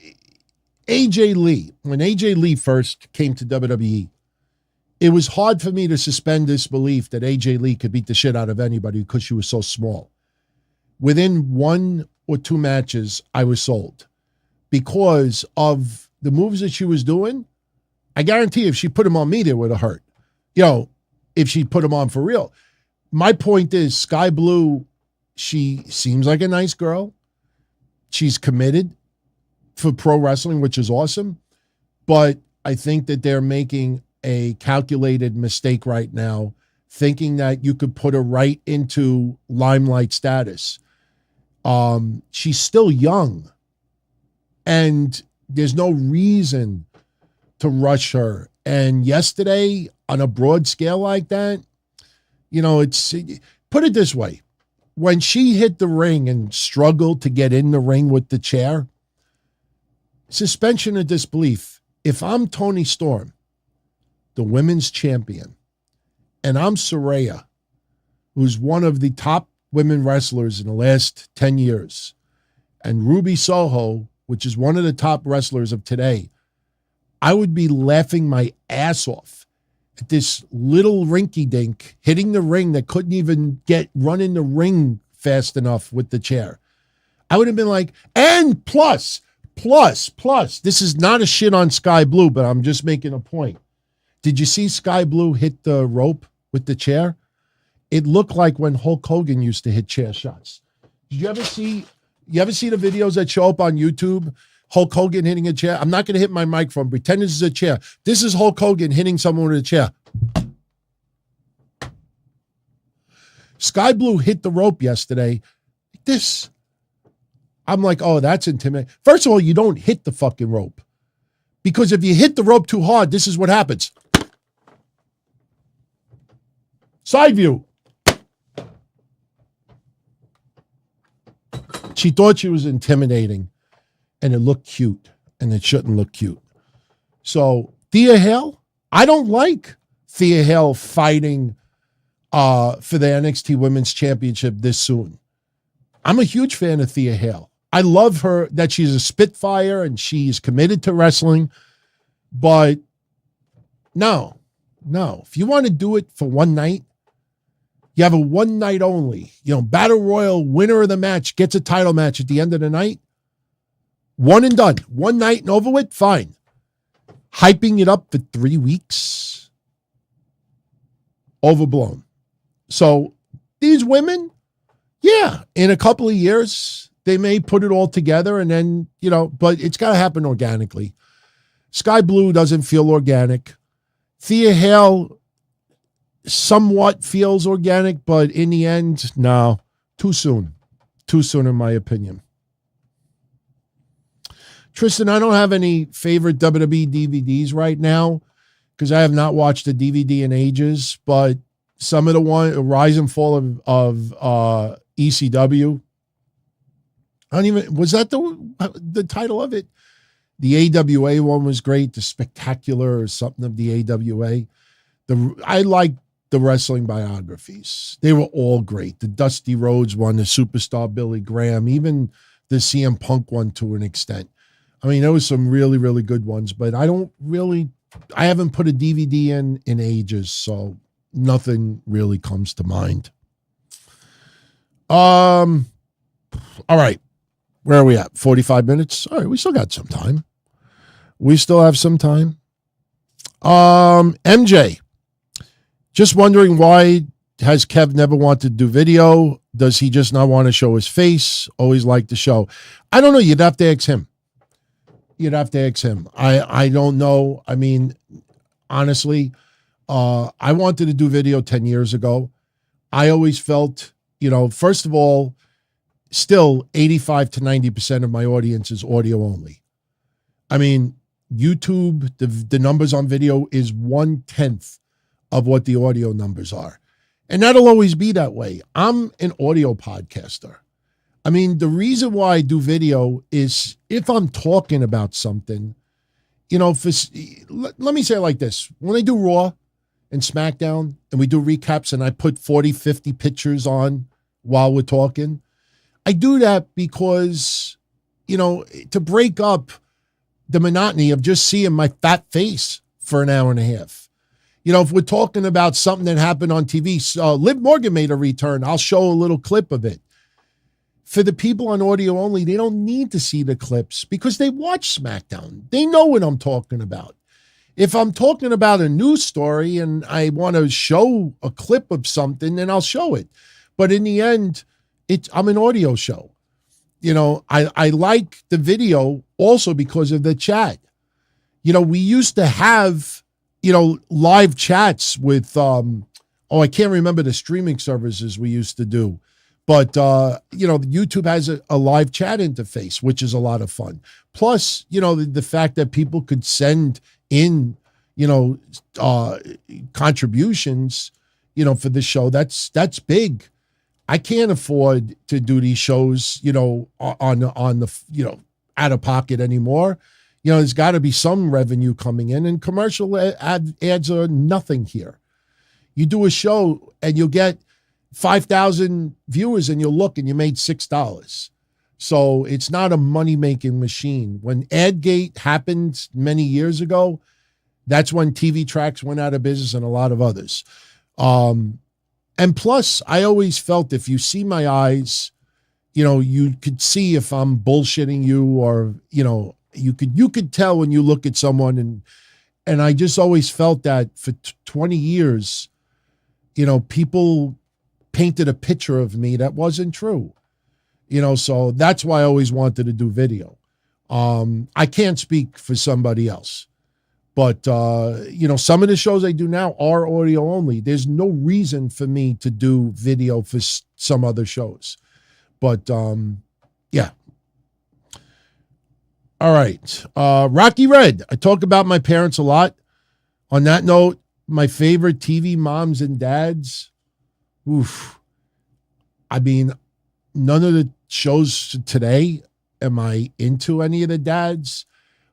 [SPEAKER 3] AJ Lee, when AJ Lee first came to WWE, it was hard for me to suspend disbelief that AJ Lee could beat the shit out of anybody because she was so small. Within 1 or 2 matches, I was sold because of the moves that she was doing. I guarantee if she put them on me, they would have hurt. You know, if she put them on for real. My point is, Skye Blue, she seems like a nice girl. She's committed for pro wrestling, which is awesome. But I think that they're making a calculated mistake right now, thinking that you could put her right into limelight status. She's still young, and there's no reason to rush her. And yesterday, on a broad scale like that, you know, put it this way. When she hit the ring and struggled to get in the ring with the chair, suspension of disbelief. If I'm Tony Storm, the women's champion, and I'm Saraya, who's one of the top women wrestlers in the last 10 years, and Ruby Soho, which is one of the top wrestlers of today, I would be laughing my ass off at this little rinky-dink hitting the ring that couldn't even run in the ring fast enough with the chair. I would have been like, and plus, this is not a shit on Skye Blue, but I'm just making a point. Did you see Skye Blue hit the rope with the chair? It looked like when Hulk Hogan used to hit chair shots. Did you ever see the videos that show up on YouTube? Hulk Hogan hitting a chair. I'm not going to hit my microphone. Pretend this is a chair. This is Hulk Hogan hitting someone with a chair. Skye Blue hit the rope yesterday. I'm like, oh, that's intimidating. First of all, you don't hit the fucking rope. Because if you hit the rope too hard, this is what happens. Side view. She thought she was intimidating. And it looked cute, and it shouldn't look cute. So Thea Hale, I don't like Thea Hale fighting for the NXT Women's Championship this soon. I'm a huge fan of Thea Hale. I love her, that she's a spitfire and she's committed to wrestling. But no. If you want to do it for one night, You have a one night only, battle royal, winner of the match gets a title match at the end of the night. One and done. One night and over with, fine. Hyping it up for 3 weeks, overblown. So these women, yeah, in a couple of years, they may put it all together and then, but it's got to happen organically. Skye Blue doesn't feel organic. Thea Hale somewhat feels organic, but in the end, no, too soon. Too soon, in my opinion. Tristan, I don't have any favorite WWE DVDs right now because I have not watched a DVD in ages, but some of the Rise and Fall of ECW. I don't even, was that the title of it? The AWA one was great, the Spectacular or something of the AWA. I like the wrestling biographies. They were all great. The Dusty Rhodes one, the Superstar Billy Graham, even the CM Punk one to an extent. I mean, there was some really, really good ones, but I haven't put a DVD in ages, so nothing really comes to mind. All right. Where are we at? 45 minutes? All right, we still got some time. We still have some time. MJ, just wondering why has Kev never wanted to do video? Does he just not want to show his face? Always like to show. I don't know. You'd have to ask him. I don't know. I mean, honestly, I wanted to do video 10 years ago. I always felt, first of all, still 85 to 90% of my audience is audio only. I mean, YouTube, the numbers on video is 1/10 of what the audio numbers are. And that'll always be that way. I'm an audio podcaster. I mean, the reason why I do video is if I'm talking about something, let me say it like this. When I do Raw and SmackDown and we do recaps and I put 40, 50 pictures on while we're talking, I do that because, to break up the monotony of just seeing my fat face for an hour and a half. If we're talking about something that happened on TV, Liv Morgan made a return, I'll show a little clip of it. For the people on audio only, they don't need to see the clips because they watch SmackDown. They know what I'm talking about. If I'm talking about a news story and I want to show a clip of something, then I'll show it. But in the end, I'm an audio show. I like the video also because of the chat. We used to have, live chats with, I can't remember the streaming services we used to do. But, YouTube has a live chat interface, which is a lot of fun. Plus, the fact that people could send in, contributions, for the show, that's big. I can't afford to do these shows, on the, out of pocket anymore. There's got to be some revenue coming in, and commercial ads are nothing here. You do a show and you'll get 5,000 viewers and you'll look and you made $6. So it's not a money-making machine. When AdGate happened many years ago, that's when TV Tracks went out of business and a lot of others. And plus, I always felt if you see my eyes, you could see if I'm bullshitting you or, you could tell when you look at someone. And I just always felt that for 20 years, people painted a picture of me that wasn't true. So that's why I always wanted to do video. I can't speak for somebody else. But, some of the shows I do now are audio only. There's no reason for me to do video for some other shows. But, yeah. All right. Rocky Red. I talk about my parents a lot. On that note, my favorite TV moms and dads. Oof. I mean, none of the shows today am I into any of the dads.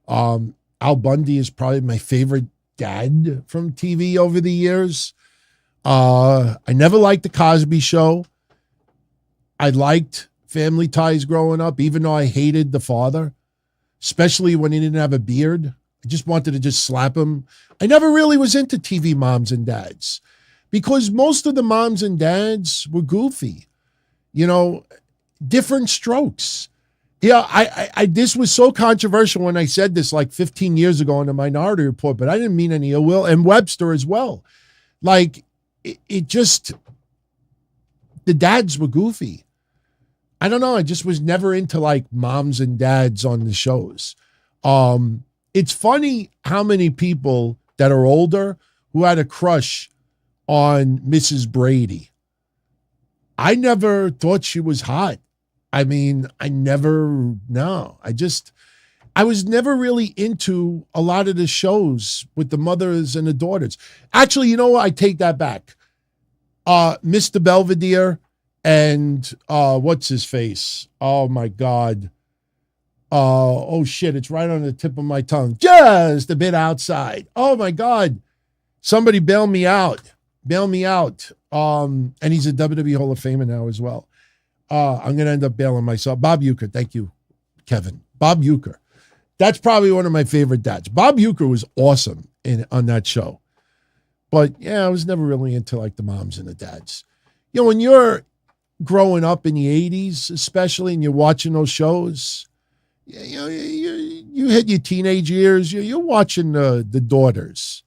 [SPEAKER 3] Al Bundy is probably my favorite dad from TV over the years. I never liked The Cosby Show. I liked Family Ties growing up, even though I hated the father, especially when he didn't have a beard. I just wanted to just slap him. I never really was into TV moms and dads because most of the moms and dads were goofy, different strokes. Yeah, I this was so controversial when I said this like 15 years ago in the Minority Report, but I didn't mean any ill will, and Webster as well. Like, it just, the dads were goofy. I don't know. I just was never into like moms and dads on the shows. It's funny how many people that are older who had a crush on Mrs. Brady. I never thought she was hot. I mean, I was never really into a lot of the shows with the mothers and the daughters. Actually, you know what? I take that back. Mr. Belvedere and what's his face? Oh my God. Oh shit, it's right on the tip of my tongue. Just a bit outside. Oh my God. Somebody bail me out. Bail me out. And he's a WWE Hall of Famer now as well. I'm going to end up bailing myself. Bob Uecker. Thank you, Kevin. Bob Uecker. That's probably one of my favorite dads. Bob Uecker was awesome on that show. But yeah, I was never really into like the moms and the dads. When you're growing up in the 80s, especially, and you're watching those shows, you hit your teenage years, you're watching the daughters.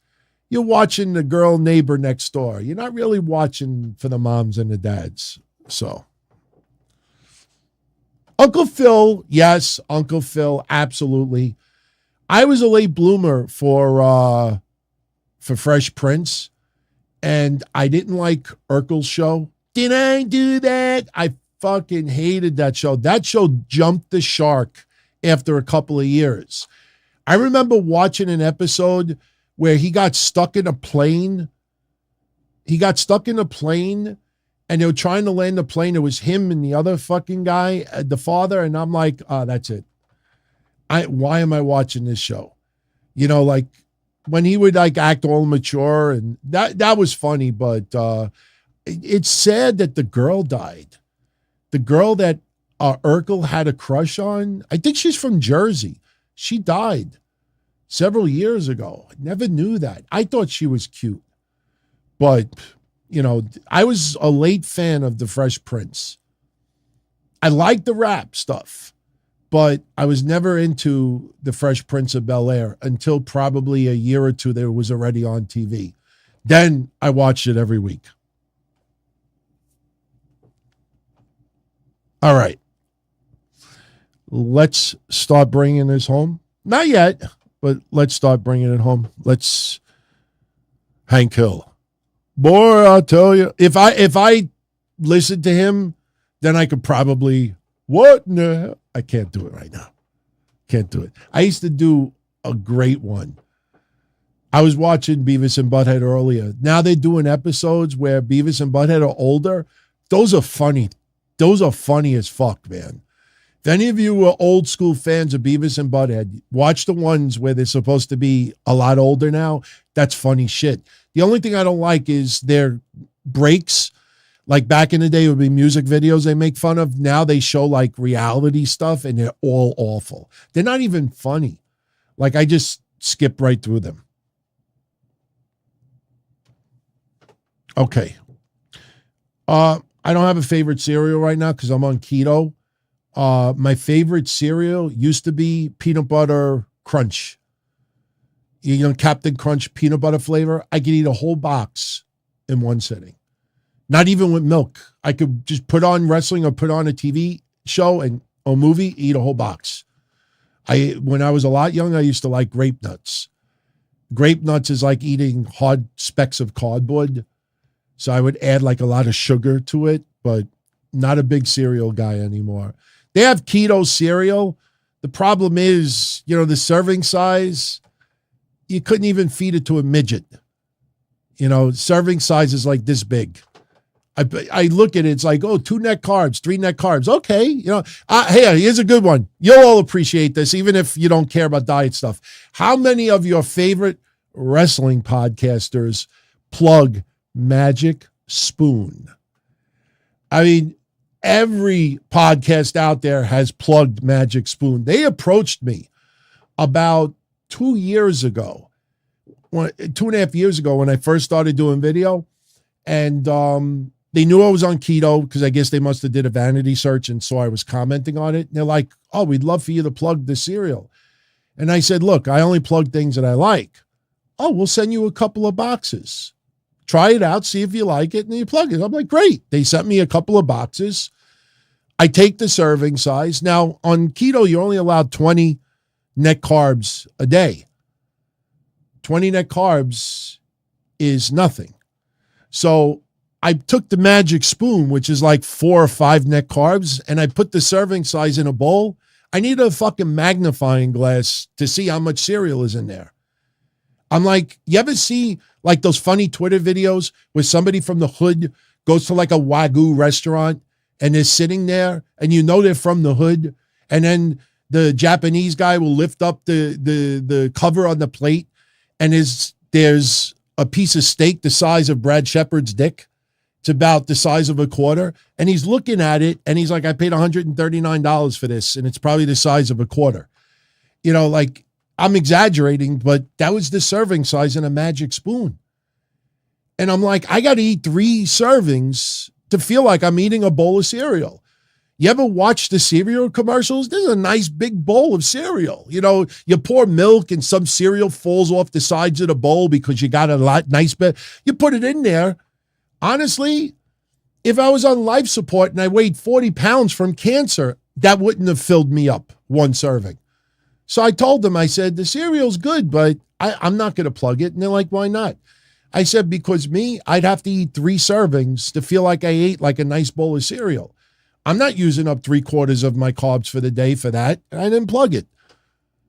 [SPEAKER 3] You're watching the girl neighbor next door. You're not really watching for the moms and the dads. So Uncle Phil, yes, Uncle Phil, absolutely. I was a late bloomer for Fresh Prince, and I didn't like Urkel's show. Did I do that? I fucking hated that show. That show jumped the shark after a couple of years. I remember watching an episode where he got stuck in a plane. And they were trying to land the plane. It was him and the other fucking guy, the father. And I'm like, that's it. Why am I watching this show? Like when he would like act all mature, and that was funny. But it's sad that the girl died. The girl that Urkel had a crush on, I think she's from Jersey. She died several years ago. I never knew that. I thought she was cute. But I was a late fan of the Fresh Prince. I liked the rap stuff, but I was never into the Fresh Prince of Bel-Air until probably a year or two that it was already on TV. Then I watched it every week. All right. Let's start bringing this home. Not yet, but let's start bringing it home. Let's Hank Hill. Boy, I'll tell you, if I listened to him, then I could probably, what in the hell? I can't do it right now. Can't do it. I used to do a great one. I was watching Beavis and Butthead earlier. Now they're doing episodes where Beavis and Butthead are older. Those are funny. Those are funny as fuck, man. If any of you were old school fans of Beavis and Butthead, watch the ones where they're supposed to be a lot older now. That's funny shit. The only thing I don't like is their breaks. Like back in the day, it would be music videos they make fun of. Now they show like reality stuff, and they're all awful. They're not even funny. Like I just skip right through them. Okay. I don't have a favorite cereal right now because I'm on keto. My favorite cereal used to be peanut butter crunch. Captain Crunch peanut butter flavor. I could eat a whole box in one sitting. Not even with milk. I could just put on wrestling or put on a TV show or movie, eat a whole box. When I was a lot younger, I used to like grape nuts. Grape nuts is like eating hard specks of cardboard. So I would add like a lot of sugar to it, but not a big cereal guy anymore. They have keto cereal. The problem is, the serving size, you couldn't even feed it to a midget. Serving size is like this big. I look at it, it's like, 2 net carbs, 3 net carbs. Okay. Hey, here's a good one. You'll all appreciate this, even if you don't care about diet stuff. How many of your favorite wrestling podcasters plug Magic Spoon? I mean, every podcast out there has plugged Magic Spoon. They approached me about 2.5 years ago when I first started doing video. And they knew I was on keto because I guess they must have did a vanity search and saw I was commenting on it. And they're like, oh, we'd love for you to plug the cereal. And I said, look, I only plug things that I like. Oh, we'll send you a couple of boxes. Try it out, see if you like it, and then you plug it. I'm like, great. They sent me a couple of boxes. I take the serving size. Now, on keto, you're only allowed 20 net carbs a day. 20 net carbs is nothing. So I took the magic spoon, which is like 4 or 5 net carbs, and I put the serving size in a bowl. I need a fucking magnifying glass to see how much cereal is in there. I'm like, you ever see like those funny Twitter videos where somebody from the hood goes to like a Wagyu restaurant and they're sitting there and you know they're from the hood, and then the Japanese guy will lift up the cover on the plate and there's a piece of steak the size of Brad Shepard's dick. It's about the size of a quarter. And he's looking at it and he's like, I paid $139 for this and it's probably the size of a quarter. You know, like, I'm exaggerating, but that was the serving size in a magic spoon. And I'm like, I got to eat 3 servings to feel like I'm eating a bowl of cereal. You ever watch the cereal commercials? There's a nice big bowl of cereal. You know, you pour milk and some cereal falls off the sides of the bowl because you got a nice bit. You put it in there. Honestly, if I was on life support and I weighed 40 pounds from cancer, that wouldn't have filled me up, 1 serving. So I told them, I said, the cereal's good, but I'm not going to plug it. And they're like, why not? I said, because I'd have to eat 3 servings to feel like I ate like a nice bowl of cereal. I'm not using up 3/4 of my carbs for the day for that. And I didn't plug it.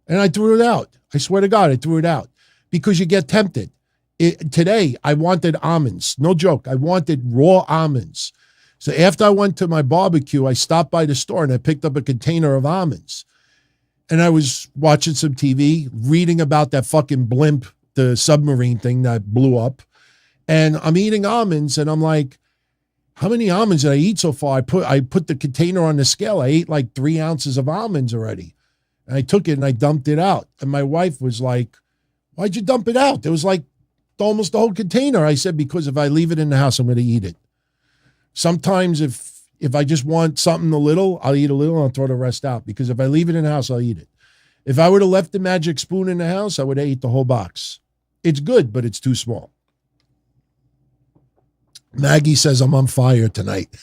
[SPEAKER 3] And I threw it out. I swear to God, I threw it out because you get tempted. Today, I wanted almonds. No joke. I wanted raw almonds. So after I went to my barbecue, I stopped by the store and I picked up a container of almonds. And I was watching some TV, reading about that fucking blimp, the submarine thing that blew up. And I'm eating almonds and I'm like, how many almonds did I eat so far? I put the container on the scale. I ate like 3 ounces of almonds already. And I took it and I dumped it out. And my wife was like, why'd you dump it out? There was like almost the whole container. I said, because if I leave it in the house, I'm going to eat it. Sometimes if I just want something a little, I'll eat a little and I'll throw the rest out. Because if I leave it in the house, I'll eat it. If I would have left the magic spoon in the house, I would have ate the whole box. It's good, but it's too small. Maggie says I'm on fire tonight.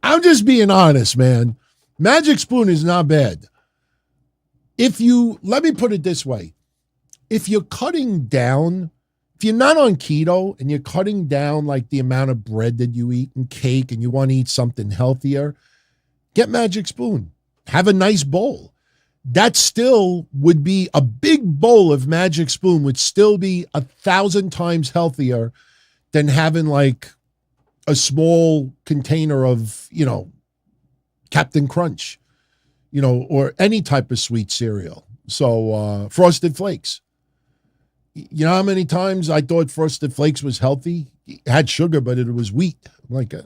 [SPEAKER 3] I'm just being honest, man. Magic spoon is not bad. Let me put it this way. If you're cutting down, if you're not on keto and you're cutting down like the amount of bread that you eat and cake and you want to eat something healthier, get magic spoon. Have a nice bowl. That still would be a big bowl of magic spoon would still be 1,000 times healthier than having like a small container of, Captain Crunch, or any type of sweet cereal. So Frosted Flakes. You know how many times I thought Frosted Flakes was healthy? It had sugar, but it was wheat. Like it.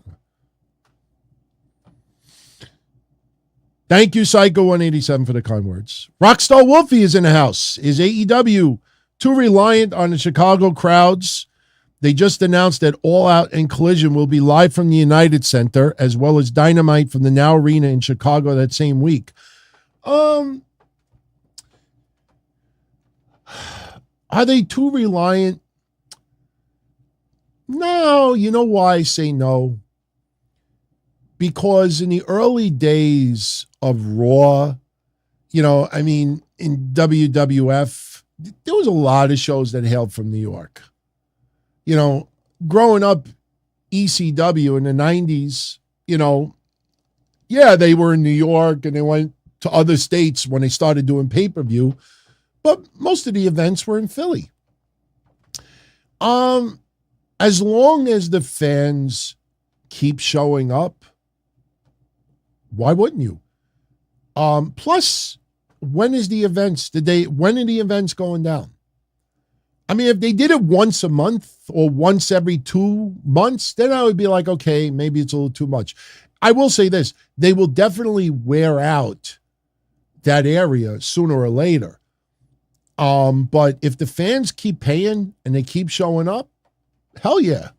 [SPEAKER 3] Thank you, Psycho187, for the kind words. Rockstar Wolfie is in the house. Is AEW too reliant on the Chicago crowds? They just announced that All Out and Collision will be live from the United Center, as well as Dynamite from the Now Arena in Chicago that same week. Are they too reliant? No. You know why I say no? Because in the early days of Raw, in WWF, there was a lot of shows that hailed from New York. Growing up ECW in the 90s, they were in New York and they went to other states when they started doing pay-per-view, but most of the events were in Philly. As long as the fans keep showing up, why wouldn't you? Plus, when are the events going down? I mean, if they did it once a month or once every 2 months, then I would be like, okay, maybe it's a little too much. I will say this, they will definitely wear out that area sooner or later. But if the fans keep paying and they keep showing up, hell yeah.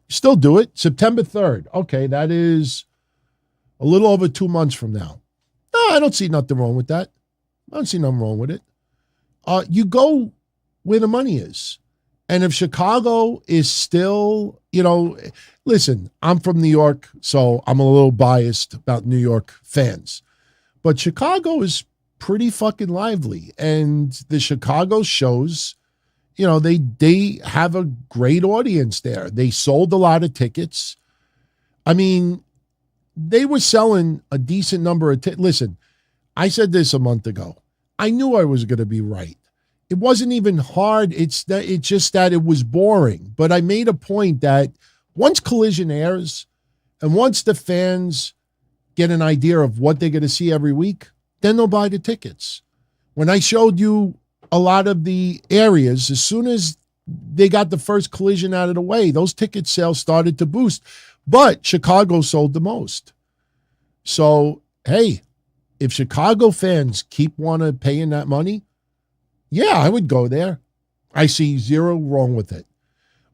[SPEAKER 3] Still do it. September 3rd. Okay, that is a little over 2 months from now. No, I don't see nothing wrong with that. I don't see nothing wrong with it. You go where the money is. And if Chicago is still, listen, I'm from New York, so I'm a little biased about New York fans. But Chicago is pretty fucking lively. And the Chicago shows, they have a great audience there. They sold a lot of tickets. I mean, they were selling a decent number of tickets. Listen, I said this a month ago. I knew I was going to be right. It wasn't even hard. It's just that it was boring. But I made a point that once Collision airs and once the fans get an idea of what they're going to see every week, then they'll buy the tickets. When I showed you a lot of the areas, as soon as they got the first Collision out of the way, those ticket sales started to boost. But Chicago sold the most. So, hey, if Chicago fans keep paying that money, yeah, I would go there. I see zero wrong with it.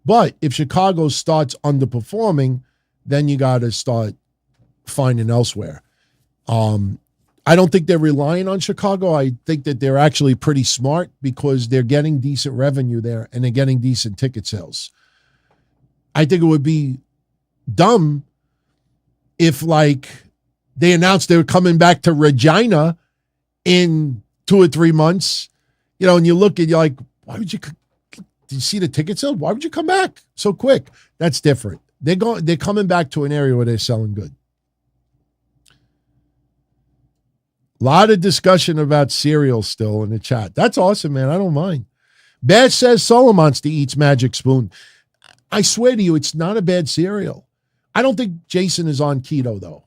[SPEAKER 3] But if Chicago starts underperforming, then you got to start finding elsewhere. I don't think they're relying on Chicago. I think that they're actually pretty smart because they're getting decent revenue there and they're getting decent ticket sales. I think it would be dumb if, they announced they were coming back to Regina in 2 or 3 months, and you look at, you're like, why would you, did you see the ticket sales? Why would you come back so quick? That's different. They're coming back to an area where they're selling good. A lot of discussion about cereal still in the chat. That's awesome, man. I don't mind. Bad says Solomonster eats Magic Spoon. I swear to you, it's not a bad cereal. I don't think Jason is on keto, though.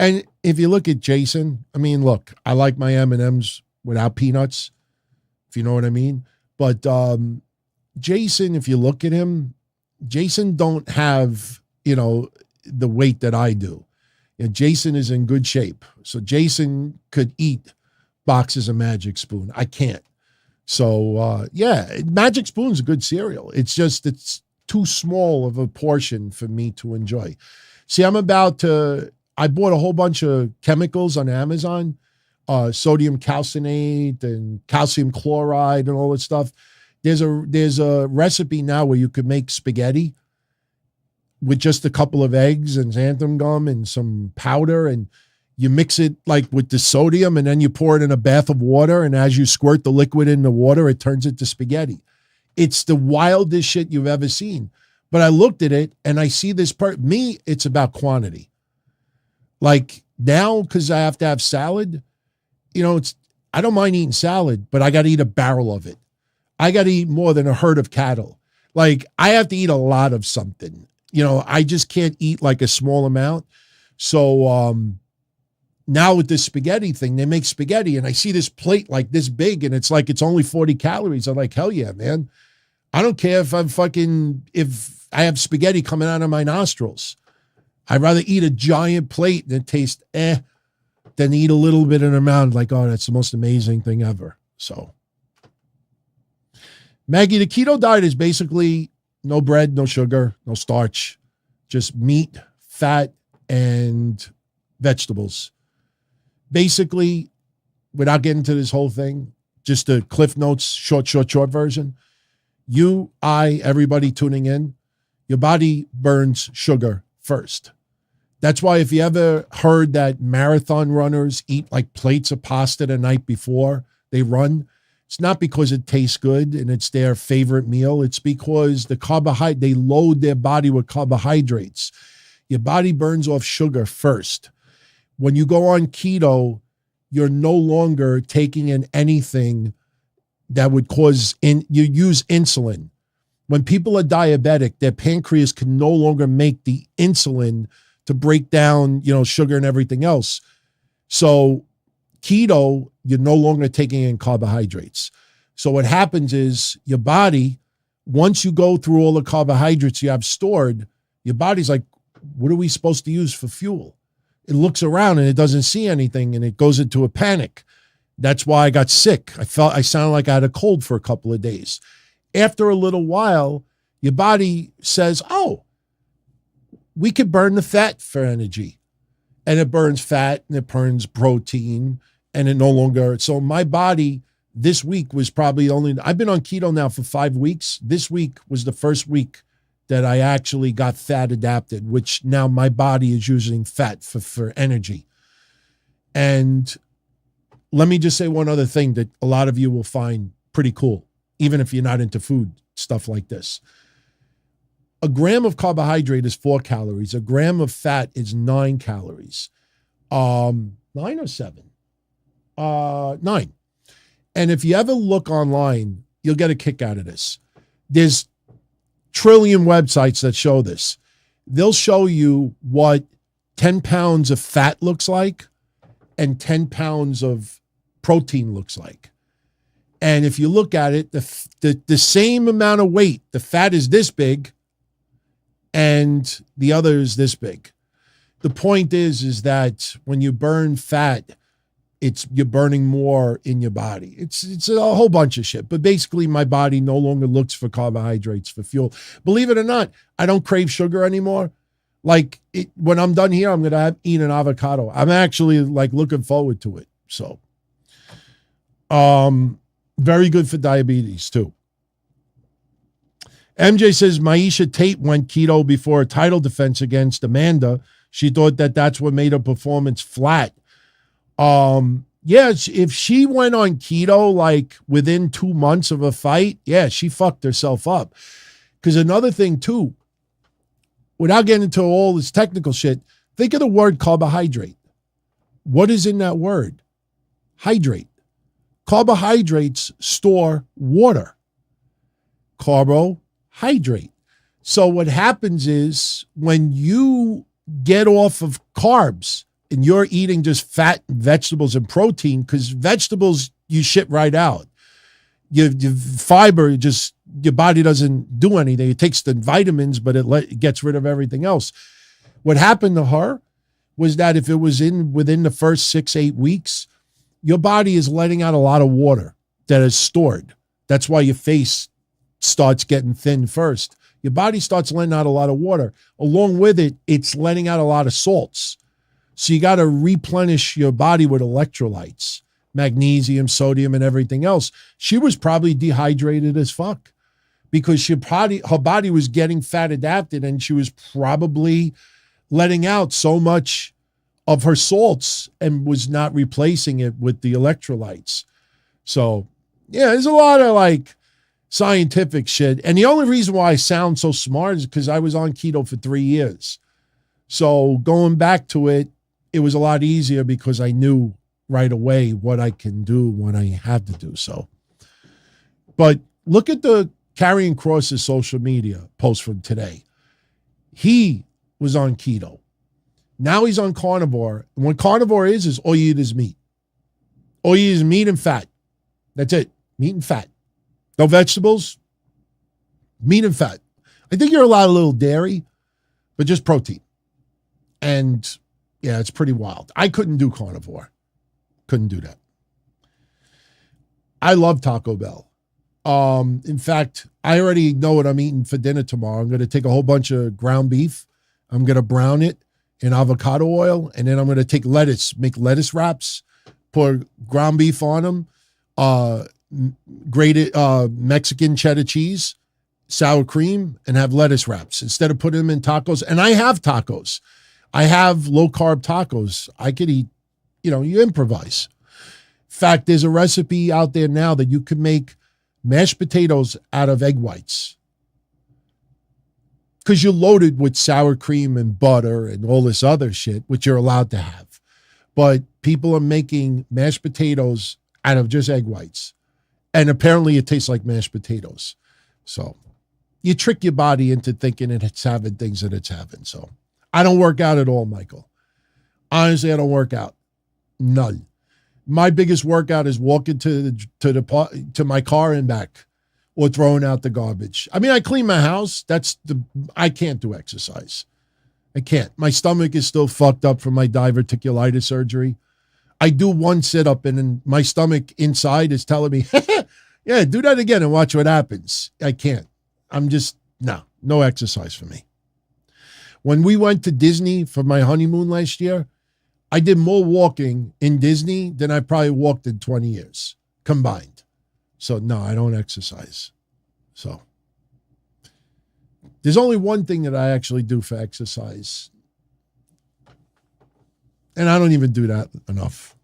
[SPEAKER 3] And if you look at Jason, look, I like my M&Ms without peanuts, if you know what I mean. But Jason, if you look at him, Jason don't have, the weight that I do. Jason is in good shape. So Jason could eat boxes of Magic Spoon. I can't. So, Magic Spoon's a good cereal. It's just, it's too small of a portion for me to enjoy. See, I bought a whole bunch of chemicals on Amazon, sodium calcinate and calcium chloride and all that stuff. There's a recipe now where you could make spaghetti with just a couple of eggs and xanthan gum and some powder, and you mix it with the sodium, and then you pour it in a bath of water, and as you squirt the liquid in the water, it turns into spaghetti. It's the wildest shit you've ever seen. But I looked at it, and I see this part. Me, it's about quantity. Now, because I have to have salad, I don't mind eating salad, but I got to eat a barrel of it. I got to eat more than a herd of cattle. I have to eat a lot of something. I just can't eat a small amount. So now with this spaghetti thing, they make spaghetti, and I see this plate this big, and it's it's only 40 calories. I'm like, hell yeah, man. I don't care if if I have spaghetti coming out of my nostrils. I'd rather eat a giant plate that tastes than eat a little bit in a amount oh, that's the most amazing thing ever. So, Maggie, the keto diet is basically no bread, no sugar, no starch, just meat, fat, and vegetables. Basically, without getting to this whole thing, just the Cliff Notes short version. Everybody tuning in, your body burns sugar first. That's why if you ever heard that marathon runners eat plates of pasta the night before they run, it's not because it tastes good and it's their favorite meal. It's because they load their body with carbohydrates. Your body burns off sugar first. When you go on keto, you're no longer taking in anything that would you use insulin. When people are diabetic, their pancreas can no longer make the insulin to break down, sugar and everything else. So keto, you're no longer taking in carbohydrates. So what happens is your body, once you go through all the carbohydrates you have stored, your body's like, what are we supposed to use for fuel? It looks around and it doesn't see anything, and it goes into a panic. That's why I got sick. I sounded like I had a cold for a couple of days. After a little while, your body says, oh, we could burn the fat for energy, and it burns fat and it burns protein, and it no longer. So my body this week was probably I've been on keto now for 5 weeks. This week was the first week that I actually got fat adapted, which now my body is using fat for energy. And let me just say one other thing that a lot of you will find pretty cool, even if you're not into food, stuff like this. A gram of carbohydrate is 4 calories. A gram of fat is 9 calories. 9 or 7? 9. And if you ever look online, you'll get a kick out of this. There's trillion websites that show this. They'll show you what 10 pounds of fat looks like and 10 pounds of protein looks like. And if you look at it, the same amount of weight, the fat is this big and the other is this big. The point is that when you burn fat, you're burning more in your body. It's a whole bunch of shit. But basically, my body no longer looks for carbohydrates for fuel. Believe it or not, I don't crave sugar anymore. Like when I'm done here, I'm gonna eat an avocado. I'm actually like looking forward to it. So, very good for diabetes too. MJ says Maisha Tate went keto before a title defense against Amanda. She thought that's what made her performance flat. Yeah, if she went on keto like within 2 months of a fight, yeah, she fucked herself up. Because another thing too, without getting into all this technical shit, think of the word carbohydrate. What is in that word? Hydrate. Carbohydrates store water. Carbohydrate. So what happens is when you get off of carbs, and you're eating just fat, vegetables, and protein, because vegetables you shit right out. Your fiber, your body doesn't do anything. It takes the vitamins, but it gets rid of everything else. What happened to her was that if it was within the first 6-8 weeks, your body is letting out a lot of water that is stored. That's why your face starts getting thin first. Your body starts letting out a lot of water. Along with it, it's letting out a lot of salts. So you got to replenish your body with electrolytes, magnesium, sodium, and everything else. She was probably dehydrated as fuck because her body was getting fat adapted, and she was probably letting out so much of her salts and was not replacing it with the electrolytes. So yeah, there's a lot of like scientific shit. And the only reason why I sound so smart is because I was on keto for 3 years. So going back to it, it was a lot easier because I knew right away what I can do when I had to do so. But look at the Karrion Kross's social media post from today. He was on keto. Now he's on carnivore. And what carnivore is all you eat is meat. All you eat is meat and fat. That's it. Meat and fat. No vegetables. Meat and fat. I think you're allowed a little dairy, but just protein. And yeah, it's pretty wild. I couldn't do carnivore. Couldn't do that. I love Taco Bell. In fact, I already know what I'm eating for dinner tomorrow. I'm going to take a whole bunch of ground beef. I'm going to brown it in avocado oil, and then I'm going to take lettuce, make lettuce wraps, pour ground beef on them, grated Mexican cheddar cheese, sour cream, and have lettuce wraps instead of putting them in tacos. And I have tacos. I have low-carb tacos. I could eat, you improvise. In fact, there's a recipe out there now that you can make mashed potatoes out of egg whites because you're loaded with sour cream and butter and all this other shit, which you're allowed to have. But people are making mashed potatoes out of just egg whites. And apparently it tastes like mashed potatoes. So you trick your body into thinking it's having things that it's having. So I don't work out at all, Michael. Honestly, I don't work out. None. My biggest workout is walking to my car and back or throwing out the garbage. I mean, I clean my house. I can't do exercise. I can't. My stomach is still fucked up from my diverticulitis surgery. I do one sit-up and then my stomach inside is telling me, yeah, do that again and watch what happens. I can't. I'm just, no exercise for me. When we went to Disney for my honeymoon last year, I did more walking in Disney than I probably walked in 20 years combined. So no, I don't exercise. So there's only one thing that I actually do for exercise. And I don't even do that enough.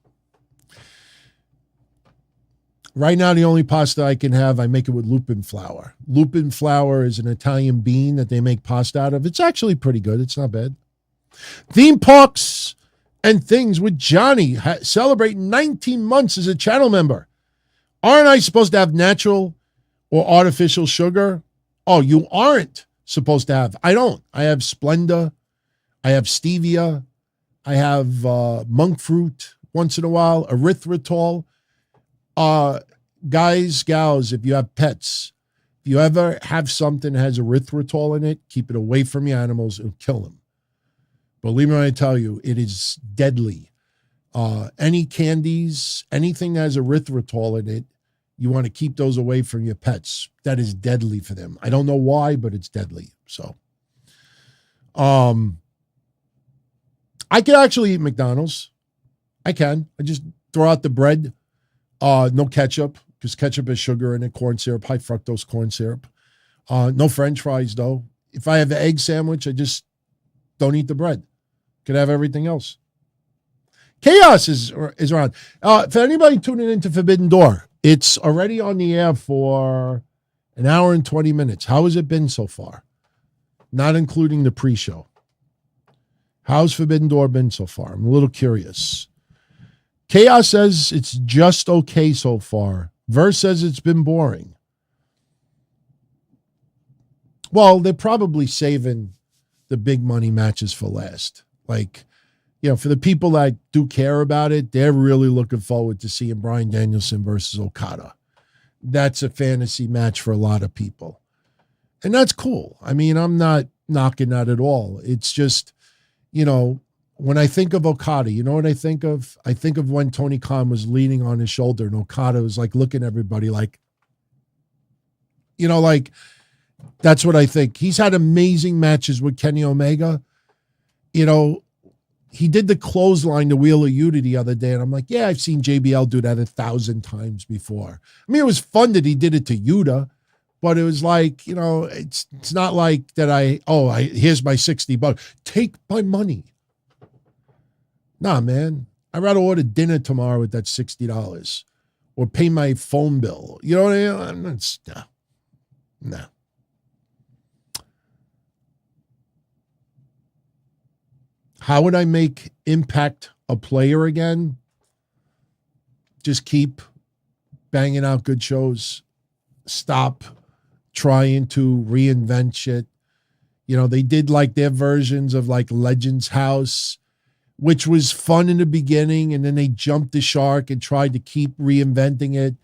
[SPEAKER 3] Right now, the only pasta I can have, I make it with lupin flour. Lupin flour is an Italian bean that they make pasta out of. It's actually pretty good. It's not bad. Theme parks and things with Johnny celebrating 19 months as a channel member. Aren't I supposed to have natural or artificial sugar? Oh, you aren't supposed to have. I don't. I have Splenda. I have stevia. I have monk fruit once in a while, erythritol. Guys, gals, if you have pets, if you ever have something that has erythritol in it, keep it away from your animals. It'll kill them. Believe me when I tell you, it is deadly. Any candies, anything that has erythritol in it, you want to keep those away from your pets. That is deadly for them. I don't know why, but it's deadly. So, I can actually eat McDonald's. I can. I just throw out the bread. No ketchup, because ketchup has sugar in it, corn syrup, high fructose corn syrup. No French fries, though. If I have an egg sandwich, I just don't eat the bread. Could have everything else. Chaos is around. For anybody tuning into Forbidden Door, it's already on the air for an hour and 20 minutes. How has it been so far? Not including the pre-show. How's Forbidden Door been so far? I'm a little curious. Chaos says it's just okay so far. Verse says it's been boring. Well, they're probably saving the big money matches for last. Like, you know, for the people that do care about it, they're really looking forward to seeing Bryan Danielson versus Okada. That's a fantasy match for a lot of people. And that's cool. I mean, I'm not knocking that at all. It's just, you know, when I think of Okada, you know what I think of? I think of when Tony Khan was leaning on his shoulder and Okada was like looking at everybody like, you know, like, that's what I think. He's had amazing matches with Kenny Omega. You know, he did the clothesline to Wheel of Yuta the other day, and I'm like, yeah, I've seen JBL do that 1,000 times before. I mean, it was fun that he did it to Yuta, but it was like, you know, it's not like that here's my $60. Take my money. Nah, man. I'd rather order dinner tomorrow with that $60 or pay my phone bill. You know what I mean? No. How would I make Impact a player again? Just keep banging out good shows. Stop trying to reinvent shit. You know, they did like their versions of like Legends House, which was fun in the beginning, and then they jumped the shark and tried to keep reinventing it.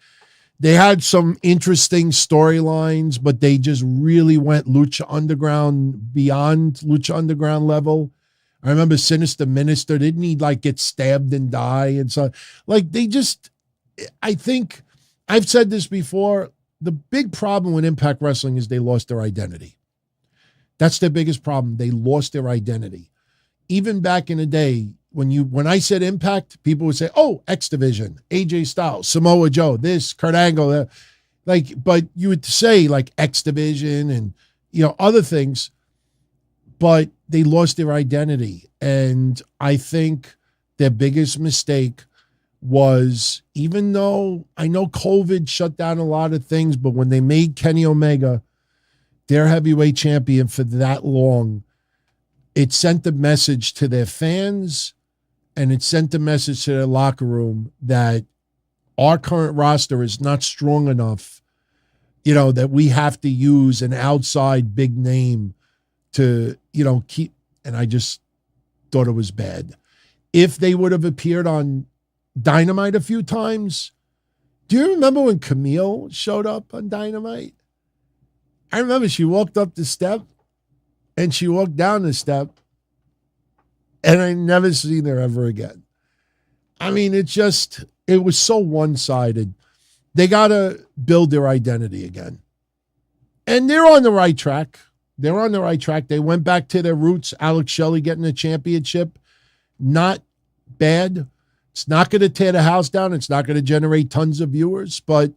[SPEAKER 3] They had some interesting storylines, but they just really went Lucha Underground beyond Lucha Underground level. I remember Sinister Minister, didn't he like get stabbed and die? And so like they just, I think I've said this before, the big problem with Impact Wrestling is they lost their identity. That's their biggest problem. They lost their identity. Even back in the day, when I said Impact, people would say, oh, X Division, AJ Styles, Samoa Joe, this, Kurt Angle, but you would say like X Division and, you know, other things, but they lost their identity. And I think their biggest mistake was, even though I know COVID shut down a lot of things, but when they made Kenny Omega their heavyweight champion for that long, it sent the message to their fans and it sent the message to their locker room that our current roster is not strong enough, you know, that we have to use an outside big name to, you know, keep, and I just thought it was bad. If they would have appeared on Dynamite a few times, do you remember when Camille showed up on Dynamite? I remember she walked up the step and she walked down the step and I never seen her ever again. I mean, it was so one-sided. They got to build their identity again. And they're on the right track. They're on the right track. They went back to their roots. Alex Shelley getting a championship. Not bad. It's not going to tear the house down. It's not going to generate tons of viewers, but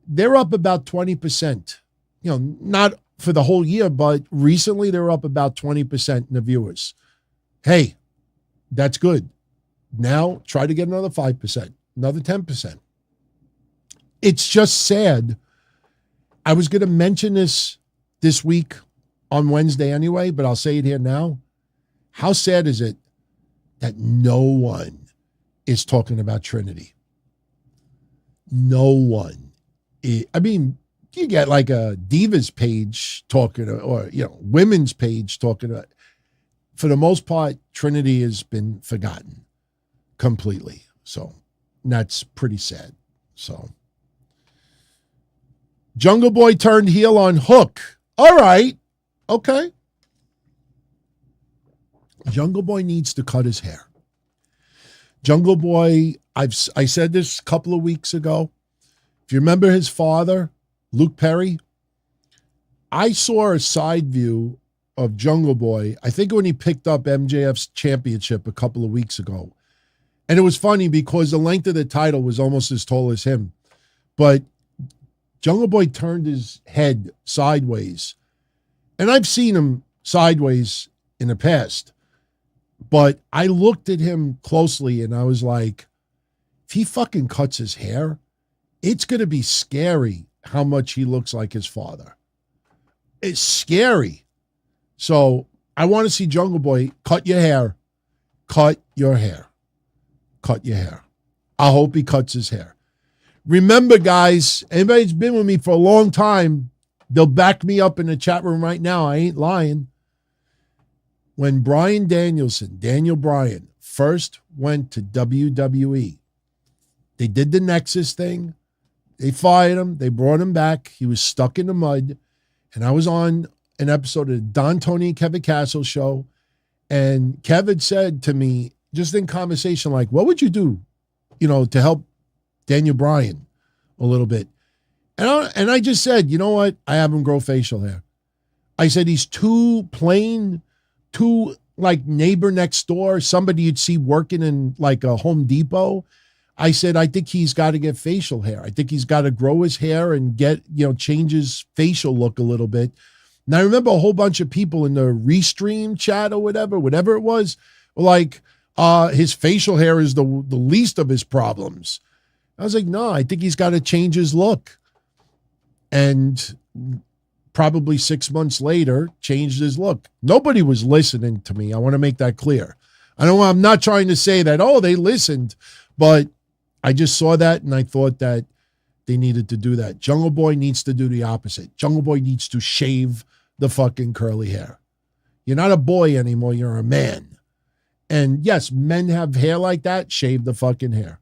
[SPEAKER 3] they're up about 20%. Not for the whole year, but recently they're up about 20% in the viewers. Hey, that's good. Now try to get another 5%, another 10%. It's just sad. I was going to mention this week on Wednesday anyway, but I'll say it here now. How sad is it that no one is talking about Trinity? No one. I mean, you get like a Divas page talking, or women's page talking about. For the most part, Trinity has been forgotten completely. So that's pretty sad. So Jungle Boy turned heel on Hook. All right. Okay. Jungle Boy needs to cut his hair. Jungle Boy, I said this a couple of weeks ago. If you remember his father, Luke Perry, I saw a side view of Jungle Boy, I think when he picked up MJF's championship a couple of weeks ago. And it was funny because the length of the title was almost as tall as him. But Jungle Boy turned his head sideways. And I've seen him sideways in the past. But I looked at him closely and I was like, if he fucking cuts his hair, it's going to be scary how much he looks like his father. It's scary. So I want to see Jungle Boy cut your hair. Cut your hair. Cut your hair. I hope he cuts his hair. Remember, guys, anybody that's been with me for a long time, they'll back me up in the chat room right now. I ain't lying. When Bryan Danielson, Daniel Bryan, first went to WWE, they did the Nexus thing. They fired him. They brought him back. He was stuck in the mud. And I was on an episode of the Don, Tony, and Kevin Castle show. And Kevin said to me, just in conversation, like, what would you do, to help Daniel Bryan a little bit? And I just said, you know what? I have him grow facial hair. I said, he's too plain, too like neighbor next door, somebody you'd see working in like a Home Depot. I said, I think he's got to get facial hair. I think he's got to grow his hair and get, change his facial look a little bit. And I remember a whole bunch of people in the Restream chat or whatever it was, were like, his facial hair is the least of his problems. I was like, no, I think he's got to change his look. And probably 6 months later, changed his look. Nobody was listening to me. I want to make that clear. I'm not trying to say that, they listened, but I just saw that and I thought that they needed to do that. Jungle Boy needs to do the opposite. Jungle Boy needs to shave the fucking curly hair. You're not a boy anymore. You're a man. And yes, men have hair like that. Shave the fucking hair.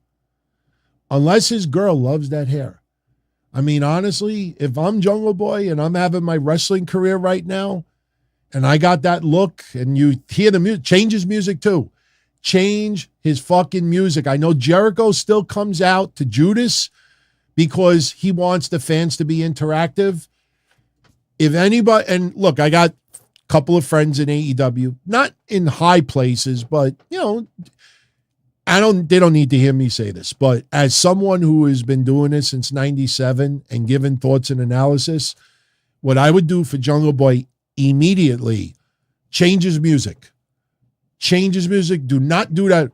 [SPEAKER 3] Unless his girl loves that hair. I mean, honestly, if I'm Jungle Boy and I'm having my wrestling career right now and I got that look and you hear the music, change his music too. Change his fucking music. I know Jericho still comes out to Judas because he wants the fans to be interactive. If anybody, and look, I got a couple of friends in AEW, not in high places, but they don't need to hear me say this, but as someone who has been doing this since 97 and giving thoughts and analysis, what I would do for Jungle Boy immediately, change his music. Change his music. Do not do that.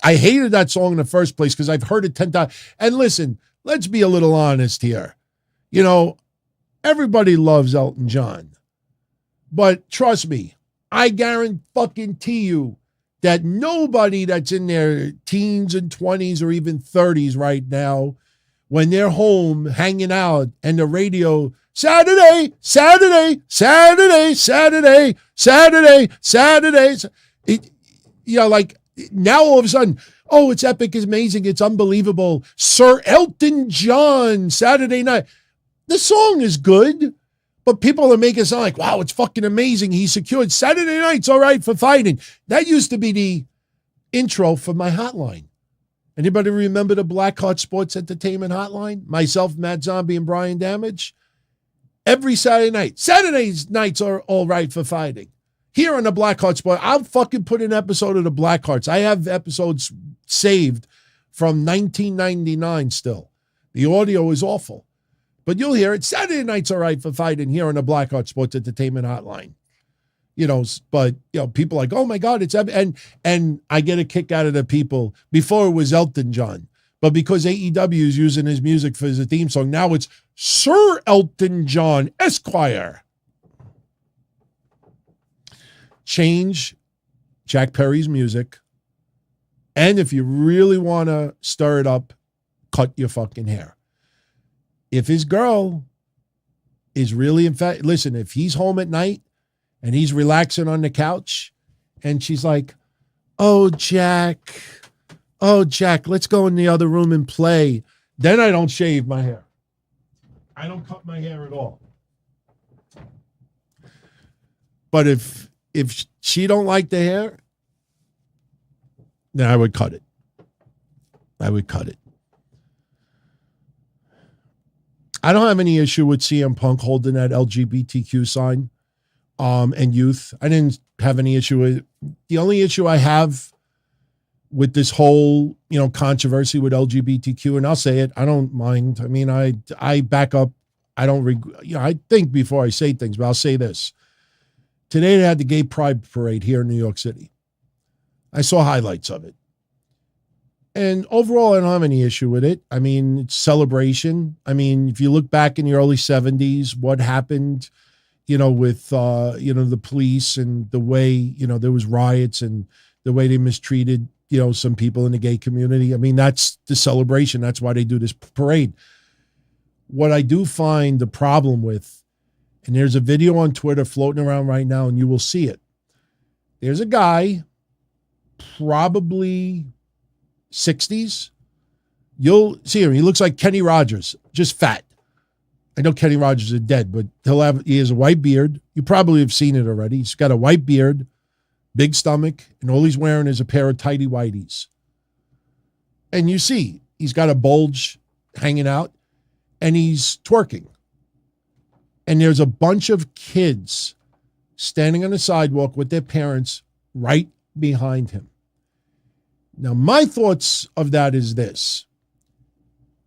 [SPEAKER 3] I hated that song in the first place because I've heard it 10 times. And listen, let's be a little honest here. Everybody loves Elton John. But trust me, I guarantee you that nobody that's in their teens and 20s or even 30s right now, when they're home hanging out and the radio, Saturday, like now all of a sudden, it's epic, it's amazing, it's unbelievable. Sir Elton John, Saturday night. The song is good, but people are making it sound like, wow, it's fucking amazing. He secured Saturday night's all right for fighting. That used to be the intro for my hotline. Anybody remember the Blackheart Sports Entertainment hotline? Myself, Matt Zombie, and Brian Damage. every Saturday night. Saturdays nights are all right for fighting. Here on the Blackhearts, boy, I'll fucking put an episode of the Blackhearts. I have episodes saved from 1999 still. The audio is awful. But you'll hear it. Saturday nights are right for fighting here on the Blackheart Sports Entertainment Hotline. But people are like, oh my God, it's and I get a kick out of the people. Before it was Elton John, but because AEW is using his music for his theme song, now it's Sir Elton John Esquire. Change Jack Perry's music, and if you really want to stir it up, cut your fucking hair. If his girl is really listen, if he's home at night and he's relaxing on the couch and she's like, oh, Jack, let's go in the other room and play, then I don't shave my hair. I don't cut my hair at all. But if she don't like the hair, then I would cut it. I don't have any issue with CM Punk holding that LGBTQ sign and youth. I didn't have any issue with it. The only issue I have with this whole, controversy with LGBTQ, and I'll say it, I don't mind. I mean, I back up. I don't, I think before I say things, but I'll say this. Today they had the Gay Pride Parade here in New York City. I saw highlights of it. And overall, I don't have any issue with it. I mean, it's celebration. I mean, if you look back in the early 70s, what happened, with, the police and the way, there was riots and the way they mistreated, some people in the gay community. I mean, that's the celebration. That's why they do this parade. What I do find the problem with, and there's a video on Twitter floating around right now, and you will see it. There's a guy, probably 60s. You'll see him. He looks like Kenny Rogers, just fat. I know Kenny Rogers is dead, but he has a white beard. You probably have seen it already. He's got a white beard, big stomach, and all he's wearing is a pair of tighty whities. And you see, he's got a bulge hanging out, and he's twerking. And there's a bunch of kids standing on the sidewalk with their parents right behind him. Now, my thoughts of that is this.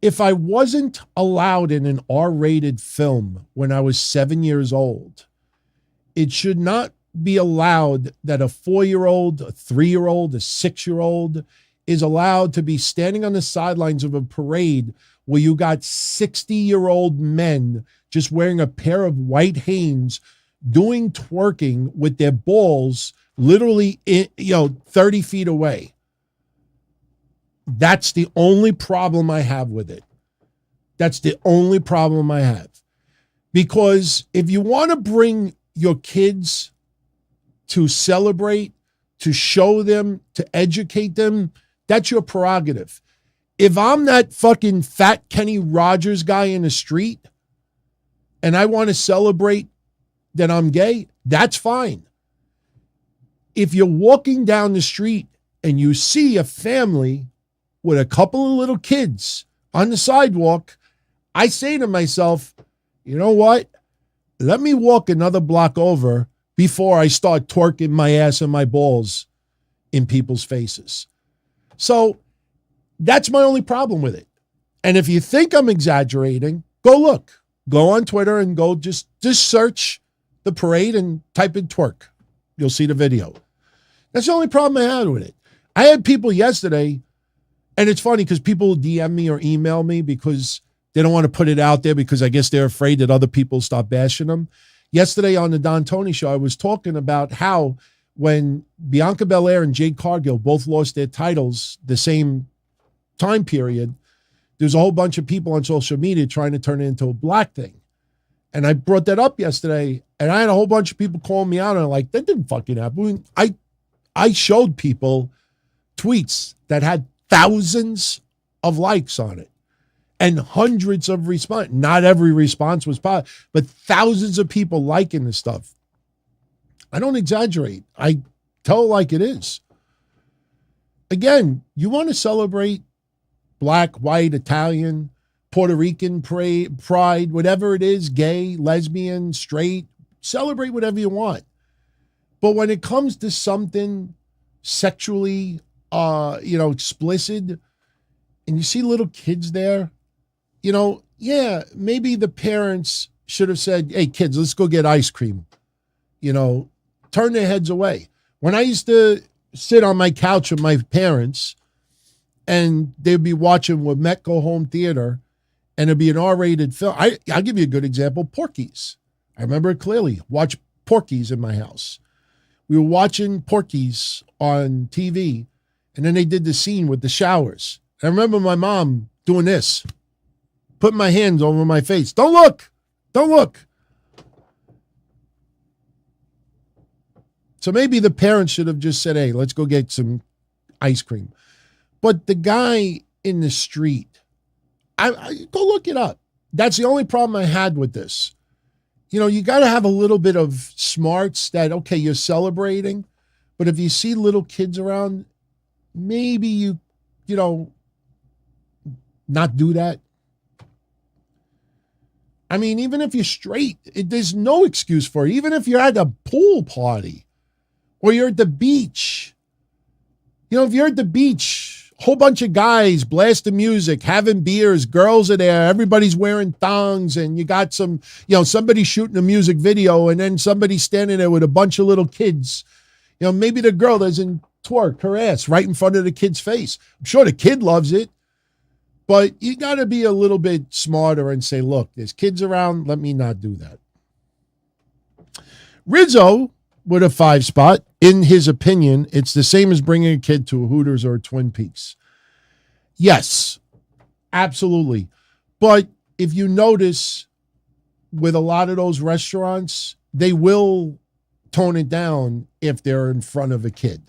[SPEAKER 3] If I wasn't allowed in an R-rated film when I was 7 years old, it should not be allowed that a 4-year-old, a 3-year-old, a 6-year-old is allowed to be standing on the sidelines of a parade where you got 60-year-old men just wearing a pair of white Hanes doing twerking with their balls literally 30 feet away. That's the only problem I have with it. That's the only problem I have. Because if you want to bring your kids to celebrate, to show them, to educate them, that's your prerogative. If I'm that fucking fat Kenny Rogers guy in the street and I want to celebrate that I'm gay, that's fine. If you're walking down the street and you see a family with a couple of little kids on the sidewalk, I say to myself, you know what? Let me walk another block over before I start twerking my ass and my balls in people's faces. So that's my only problem with it. And if you think I'm exaggerating, go look. Go on Twitter and go just search the parade and type in twerk. You'll see the video. That's the only problem I had with it. I had people yesterday, and it's funny because people DM me or email me because they don't want to put it out there because I guess they're afraid that other people stop bashing them. Yesterday on the Don Tony show, I was talking about how when Bianca Belair and Jade Cargill both lost their titles the same time period, there's a whole bunch of people on social media trying to turn it into a black thing. And I brought that up yesterday, and I had a whole bunch of people calling me out, and I'm like, that didn't fucking happen. I showed people tweets that had thousands of likes on it and hundreds of response. Not every response was positive, but thousands of people liking this stuff. I don't exaggerate. I tell it like it is. Again, you want to celebrate black, white, Italian, Puerto Rican pride, whatever it is, gay, lesbian, straight, celebrate whatever you want. But when it comes to something sexually, explicit, and you see little kids there, maybe the parents should have said, hey, kids, let's go get ice cream. Turn their heads away. When I used to sit on my couch with my parents and they'd be watching Go Home Theater and it'd be an R-rated film. I'll give you a good example, Porky's. I remember it clearly. Watch Porky's in my house. We were watching Porky's on TV and then they did the scene with the showers. I remember my mom doing this, putting my hands over my face. Don't look. Don't look. So maybe the parents should have just said, hey, let's go get some ice cream. But the guy in the street, I go look it up. That's the only problem I had with this. You got to have a little bit of smarts that, okay, you're celebrating, but if you see little kids around, maybe you not do that. I mean, even if you're straight, there's no excuse for it. Even if you're at a pool party or you're at the beach, if you're at the beach, a whole bunch of guys blasting music, having beers, girls are there, everybody's wearing thongs, and you got some, somebody shooting a music video, and then somebody standing there with a bunch of little kids. Maybe the girl doesn't twerk her ass right in front of the kid's face. I'm sure the kid loves it. But you got to be a little bit smarter and say, look, there's kids around. Let me not do that. Rizzo with a 5 spot. In his opinion, it's the same as bringing a kid to a Hooters or a Twin Peaks. Yes, absolutely. But if you notice with a lot of those restaurants, they will tone it down if they're in front of a kid.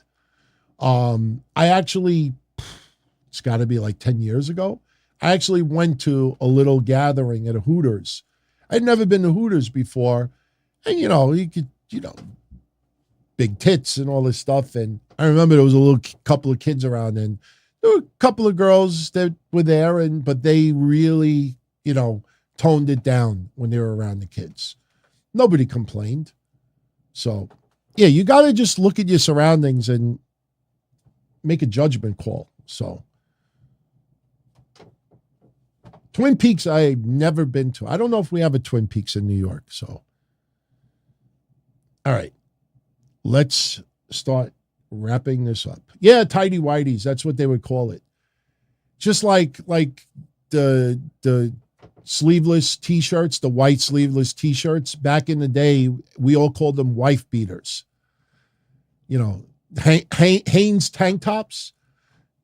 [SPEAKER 3] It's got to be like 10 years ago. I actually went to a little gathering at a Hooters. I'd never been to Hooters before. And, you could, big tits and all this stuff. And I remember there was a couple of kids around, and there were a couple of girls that were there, but they really, toned it down when they were around the kids. Nobody complained. So, yeah, you got to just look at your surroundings and make a judgment call. So, Twin Peaks, I've never been to. I don't know if we have a Twin Peaks in New York. So, all right, let's start wrapping this up. Yeah, tidy whities. That's what they would call it. Just like the sleeveless T-shirts, the white sleeveless T-shirts. Back in the day, we all called them wife beaters. Hanes tank tops.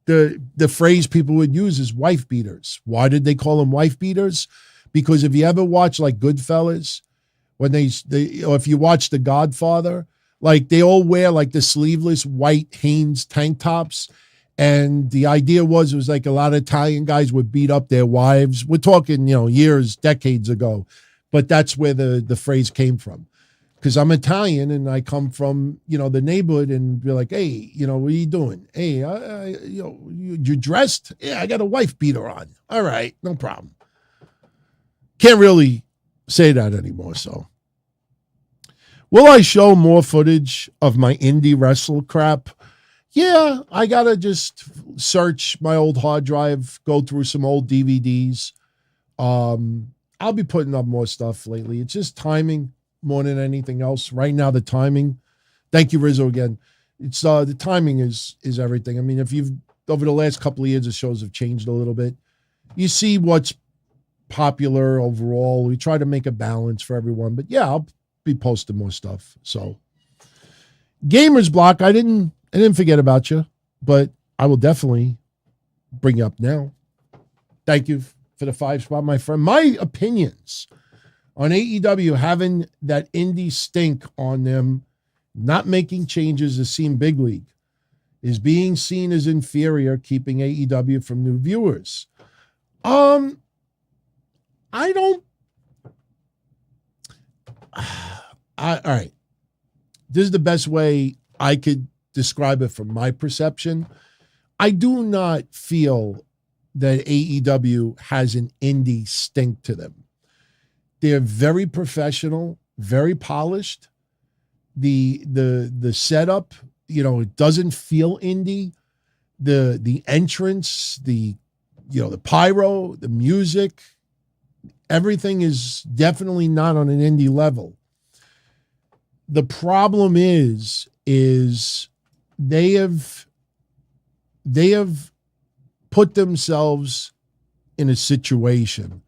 [SPEAKER 3] The phrase people would use is wife beaters. Why did they call them wife beaters? Because if you ever watch like Goodfellas, when or if you watch The Godfather, like they all wear like the sleeveless white Hanes tank tops. And the idea was, it was like a lot of Italian guys would beat up their wives. We're talking, years, decades ago, but that's where the phrase came from. Because I'm Italian and I come from, the neighborhood, and be like, hey, what are you doing? Hey, you dressed? Yeah, I got a wife beater on. All right, no problem. Can't really say that anymore. So, will I show more footage of my indie wrestle crap? Yeah, I got to just search my old hard drive, go through some old DVDs. I'll be putting up more stuff lately. It's just timing more than anything else. Right now, the timing. Thank you, Rizzo, again. It's the timing is everything. I mean, if you've over the last couple of years, the shows have changed a little bit. You see what's popular overall. We try to make a balance for everyone. But yeah, I'll be posting more stuff. So, Gamers Block, I didn't forget about you, but I will definitely bring you up now. Thank you for the 5 spot, my friend. My opinions on AEW having that indie stink on them, not making changes to seem big league, is being seen as inferior, keeping AEW from new viewers. All right. This is the best way I could describe it from my perception. I do not feel that AEW has an indie stink to them. They're very professional, very polished. The setup, it doesn't feel indie. The entrance, the pyro, the music, everything is definitely not on an indie level. The problem is they have put themselves in a situation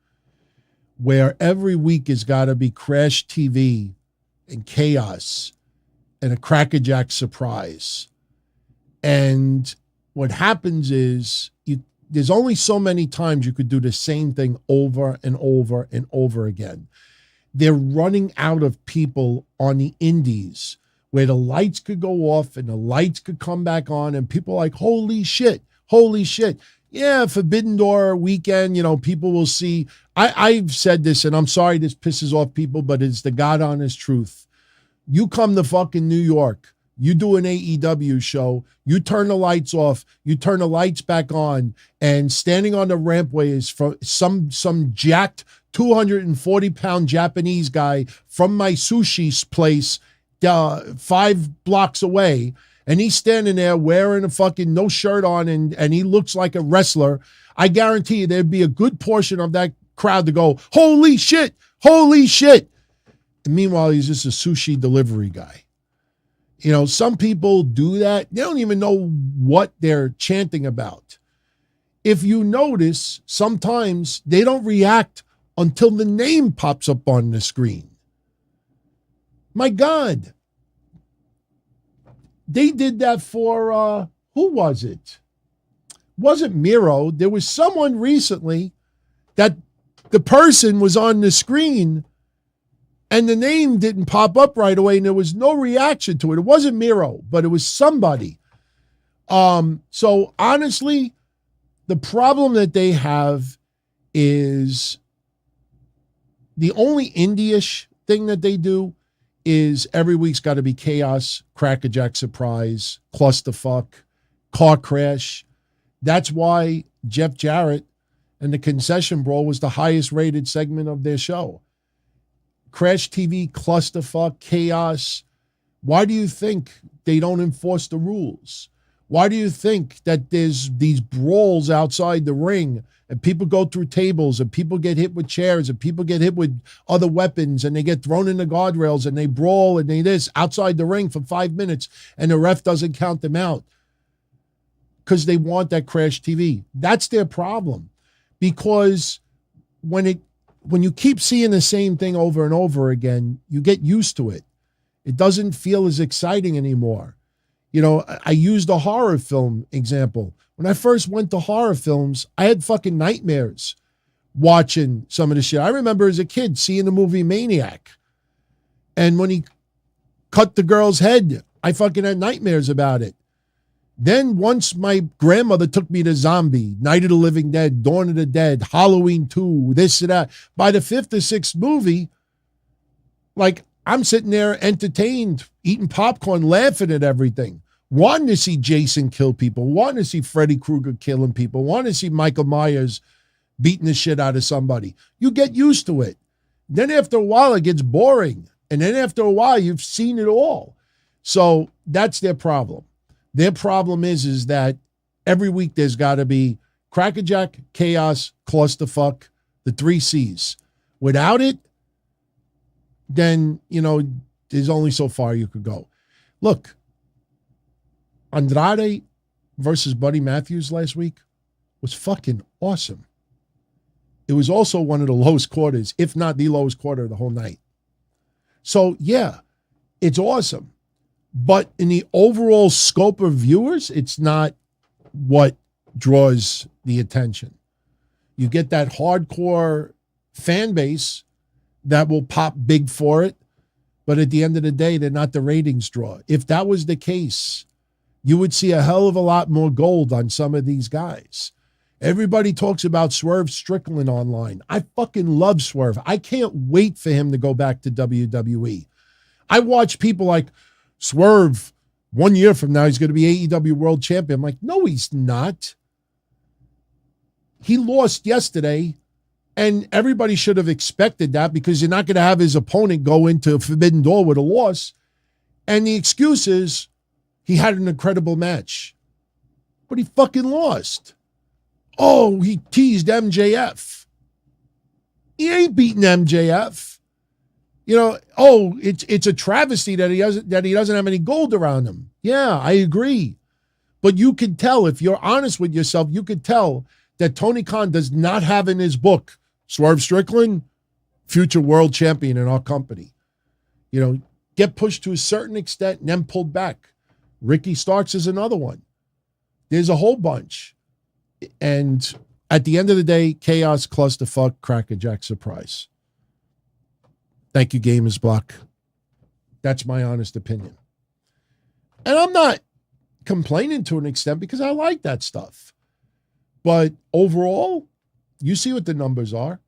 [SPEAKER 3] where every week has got to be crash TV and chaos and a crackerjack surprise. And what happens is there's only so many times you could do the same thing over and over and over again. They're running out of people on the indies where the lights could go off and the lights could come back on and people are like, holy shit. Yeah, Forbidden Door weekend, people will see. I've said this, and I'm sorry this pisses off people, but it's the God honest truth. You come to fucking New York, you do an AEW show, you turn the lights off, you turn the lights back on, and standing on the rampway is from some jacked 240-pound Japanese guy from my sushi place 5 blocks away, and he's standing there wearing a fucking no shirt on and he looks like a wrestler. I guarantee you there'd be a good portion of that crowd to go, holy shit. And meanwhile, he's just a sushi delivery guy. Some people do that. They don't even know what they're chanting about. If you notice, sometimes they don't react until the name pops up on the screen. My God. They did that for, who was it? Wasn't Miro. There was someone recently that the person was on the screen and the name didn't pop up right away and there was no reaction to it. It wasn't Miro, but it was somebody. So honestly, the problem that they have is the only indie-ish thing that they do is every week's got to be chaos, crackerjack surprise, clusterfuck, car crash. That's why Jeff Jarrett and the Concession Brawl was the highest rated segment of their show. Crash TV, clusterfuck, chaos. Why do you think they don't enforce the rules? Why do you think that there's these brawls outside the ring and people go through tables and people get hit with chairs and people get hit with other weapons and they get thrown in the guardrails and they brawl and they this outside the ring for 5 minutes and the ref doesn't count them out because they want that crash TV. That's their problem, because when you keep seeing the same thing over and over again, you get used to it. It doesn't feel as exciting anymore. I used a horror film example. When I first went to horror films, I had fucking nightmares watching some of the shit. I remember as a kid seeing the movie Maniac. And when he cut the girl's head, I fucking had nightmares about it. Then once my grandmother took me to Zombie, Night of the Living Dead, Dawn of the Dead, Halloween 2, this and that. By the 5th or 6th movie, I'm sitting there entertained, eating popcorn, laughing at everything. Wanting to see Jason kill people, wanting to see Freddy Krueger killing people, wanting to see Michael Myers beating the shit out of somebody. You get used to it. Then after a while, it gets boring. And then after a while, you've seen it all. So that's their problem. Their problem is that every week there's got to be crackerjack, chaos, clusterfuck, the 3 C's. Without it, then, there's only so far you could go. Look, Andrade versus Buddy Matthews last week was fucking awesome. It was also one of the lowest quarters, if not the lowest quarter of the whole night. So, yeah, it's awesome. But in the overall scope of viewers, it's not what draws the attention. You get that hardcore fan base that will pop big for it, but at the end of the day, they're not the ratings draw. If that was the case, you would see a hell of a lot more gold on some of these guys. Everybody talks about Swerve Strickland online. I fucking love Swerve. I can't wait for him to go back to WWE. I watch people like Swerve, 1 year from now, he's going to be AEW World Champion. I'm like, no, he's not. He lost yesterday, and everybody should have expected that because you're not going to have his opponent go into Forbidden Door with a loss. And the excuse is he had an incredible match. But he fucking lost. Oh, he teased MJF. He ain't beating MJF. You know, oh, it's a travesty that he doesn't have any gold around him. Yeah, I agree. But you can tell, if you're honest with yourself, you could tell that Tony Khan does not have in his book, Swerve Strickland, future world champion in our company. You know, get pushed to a certain extent and then pulled back. Ricky Starks is another one. There's a whole bunch. And at the end of the day, chaos, clusterfuck, crackerjack, surprise. Thank you, Gamers Block. That's my honest opinion. And I'm not complaining to an extent because I like that stuff. But overall, you see what the numbers are.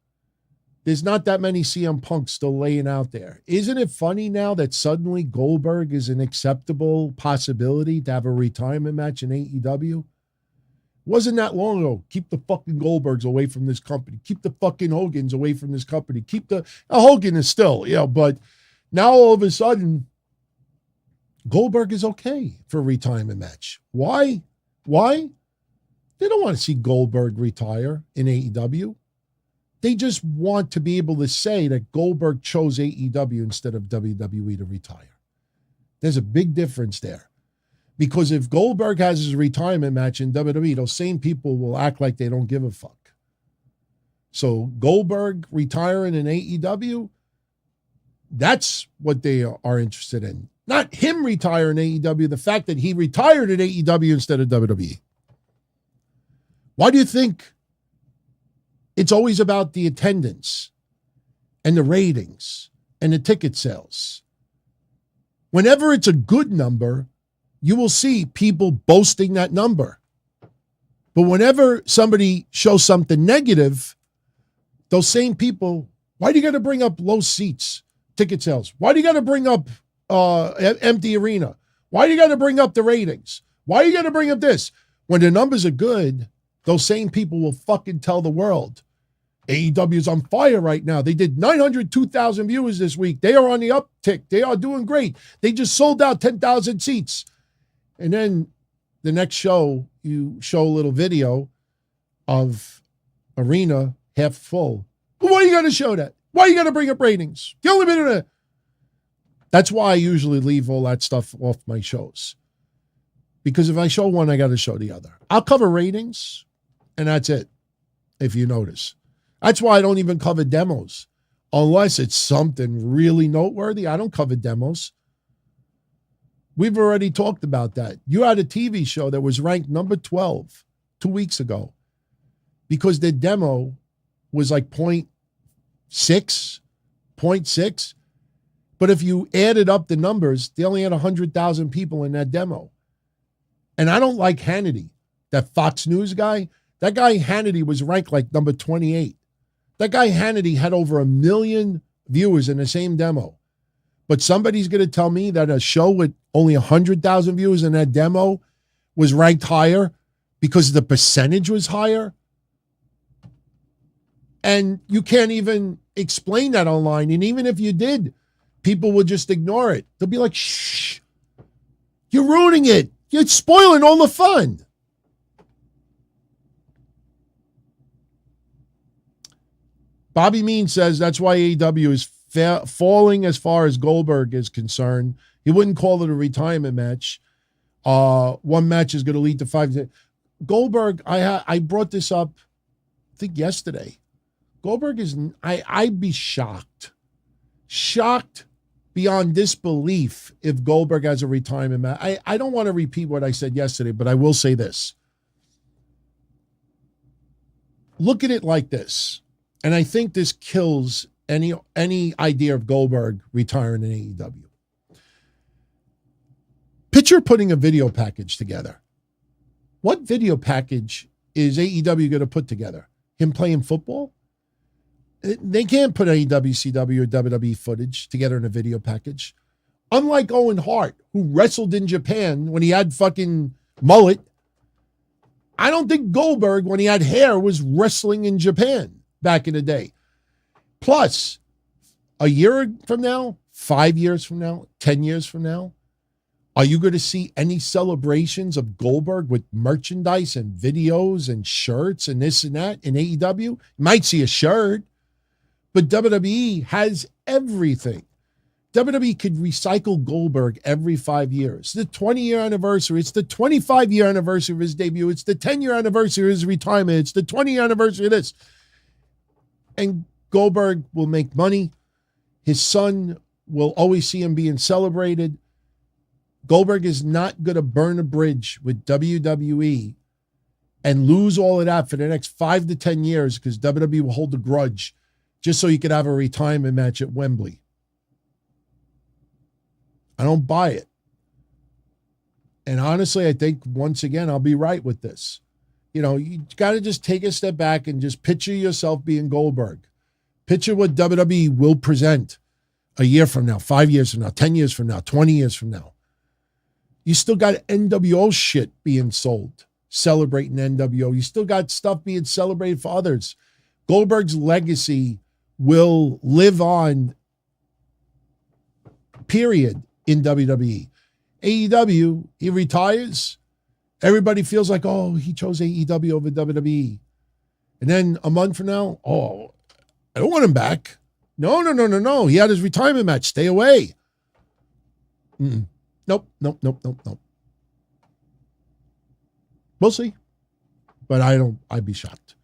[SPEAKER 3] There's not that many CM Punks still laying out there. Isn't it funny now that suddenly Goldberg is an acceptable possibility to have a retirement match in AEW? Wasn't that long ago. Keep the fucking Goldbergs away from this company. Keep the fucking Hogans away from this company. Hogan is still, but now all of a sudden, Goldberg is okay for a retirement match. Why? They don't want to see Goldberg retire in AEW. They just want to be able to say that Goldberg chose AEW instead of WWE to retire. There's a big difference there. Because if Goldberg has his retirement match in WWE, those same people will act like they don't give a fuck. So Goldberg retiring in AEW, that's what they are interested in. Not him retiring in AEW, the fact that he retired at AEW instead of WWE. Why do you think it's always about the attendance and the ratings and the ticket sales? Whenever it's a good number, you will see people boasting that number. But whenever somebody shows something negative, those same people, why do you got to bring up low seats, ticket sales? Why do you got to bring up empty arena? Why do you got to bring up the ratings? Why do you got to bring up this? When the numbers are good, those same people will fucking tell the world, AEW is on fire right now. They did 902,000 viewers this week. They are on the uptick. They are doing great. They just sold out 10,000 seats. And then the next show, you show a little video of arena half full. Well, why are you going to show that? Why are you going to bring up ratings? The only bit of that. That's why I usually leave all that stuff off my shows. Because if I show one, I got to show the other. I'll cover ratings, and that's it, if you notice. That's why I don't even cover demos. Unless it's something really noteworthy, I don't cover demos. We've already talked about that. You had a TV show that was ranked number 12 2 weeks ago because the demo was like 0.6. But if you added up the numbers, they only had 100,000 people in that demo. And I don't like Hannity, that Fox News guy. That guy Hannity was ranked like number 28. That guy Hannity had over 1 million viewers in the same demo. But somebody's going to tell me that a show with only 100,000 viewers in that demo was ranked higher because the percentage was higher? And you can't even explain that online. And even if you did, people would just ignore it. They'll be like, shh, you're ruining it. You're spoiling all the fun. Bobby Mean says that's why AEW is falling as far as Goldberg is concerned. He wouldn't call it a retirement match. One match is going to lead to 5. Goldberg, I brought this up, I think yesterday. Goldberg is, I'd be shocked beyond disbelief if Goldberg has a retirement match. I don't want to repeat what I said yesterday, but I will say this. Look at it like this, and I think this kills any idea of Goldberg retiring in AEW. Picture putting a video package together. What video package is AEW going to put together? Him playing football? They can't put AEW, CW, or WWE footage together in a video package. Unlike Owen Hart, who wrestled in Japan when he had fucking mullet. I don't think Goldberg, when he had hair, was wrestling in Japan back in the day. Plus, a year from now, 5 years from now, 10 years from now, are you going to see any celebrations of Goldberg with merchandise and videos and shirts and this and that in AEW? You might see a shirt, but WWE has everything. WWE could recycle Goldberg every 5 years. The 20-year anniversary. It's the 25-year anniversary of his debut. It's the 10-year anniversary of his retirement. It's the 20-year anniversary of this. And Goldberg will make money. His son will always see him being celebrated. Goldberg is not going to burn a bridge with WWE and lose all of that for the next 5 to 10 years because WWE will hold a grudge just so he could have a retirement match at Wembley. I don't buy it. And honestly, I think once again, I'll be right with this. You know, you got to just take a step back and just picture yourself being Goldberg. Picture what WWE will present a year from now, 5 years from now, 10 years from now, 20 years from now. You still got NWO shit being sold, celebrating NWO. You still got stuff being celebrated for others. Goldberg's legacy will live on, period, in WWE. AEW, he retires. Everybody feels like, oh, he chose AEW over WWE. And then a month from now, oh, I don't want him back. No. He had his retirement match. Stay away. Nope. We'll see. But I'd be shocked.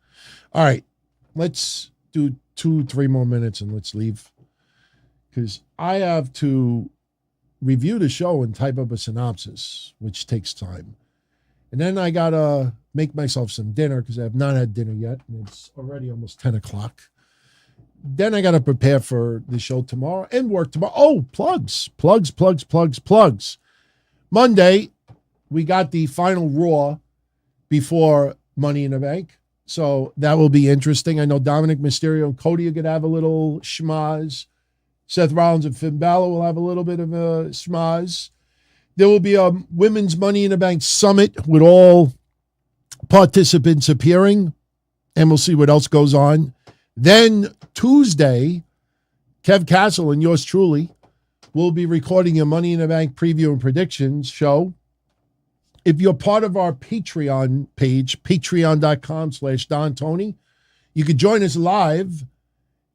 [SPEAKER 3] All right. Let's do 2-3 more minutes and let's leave. Because I have to review the show and type up a synopsis, which takes time. And then I got to make myself some dinner because I have not had dinner yet. And it's already almost 10 o'clock. Then I got to prepare for the show tomorrow and work tomorrow. Oh, plugs. Monday, we got the final Raw before Money in the Bank. So that will be interesting. I know Dominic Mysterio and Cody are going to have a little schmaz. Seth Rollins and Finn Balor will have a little bit of a schmaz. There will be a Women's Money in the Bank Summit with all participants appearing, and we'll see what else goes on. Then Tuesday, Kev Castle and yours truly will be recording a Money in the Bank preview and predictions show. If you're part of our Patreon page, patreon.com/Don Tony, you could join us live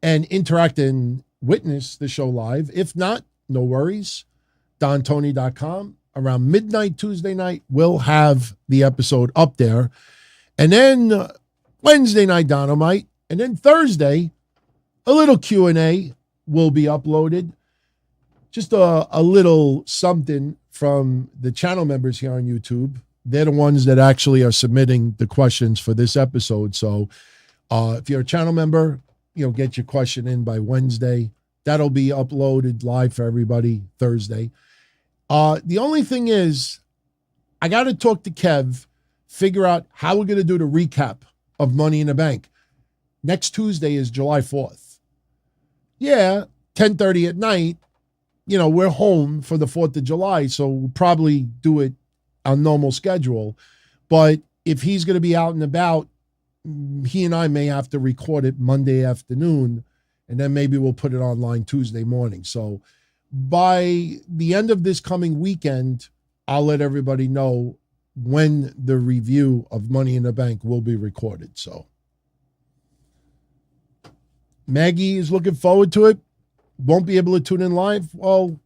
[SPEAKER 3] and interact and witness the show live. If not, no worries. DonTony.com. Around midnight Tuesday night, we'll have the episode up there. And then Wednesday night, Dynamite. And then Thursday, a little Q&A will be uploaded. Just a little something from the channel members here on YouTube. They're the ones that actually are submitting the questions for this episode. So if you're a channel member, get your question in by Wednesday. That'll be uploaded live for everybody Thursday. The only thing is, I got to talk to Kev, figure out how we're going to do the recap of Money in the Bank. Next Tuesday is July 4th. Yeah, 10:30 at night. We're home for the 4th of July, so we'll probably do it on normal schedule. But if he's going to be out and about, he and I may have to record it Monday afternoon, and then maybe we'll put it online Tuesday morning. So by the end of this coming weekend, I'll let everybody know when the review of Money in the Bank will be recorded. So Maggie is looking forward to it. Won't be able to tune in live. Well,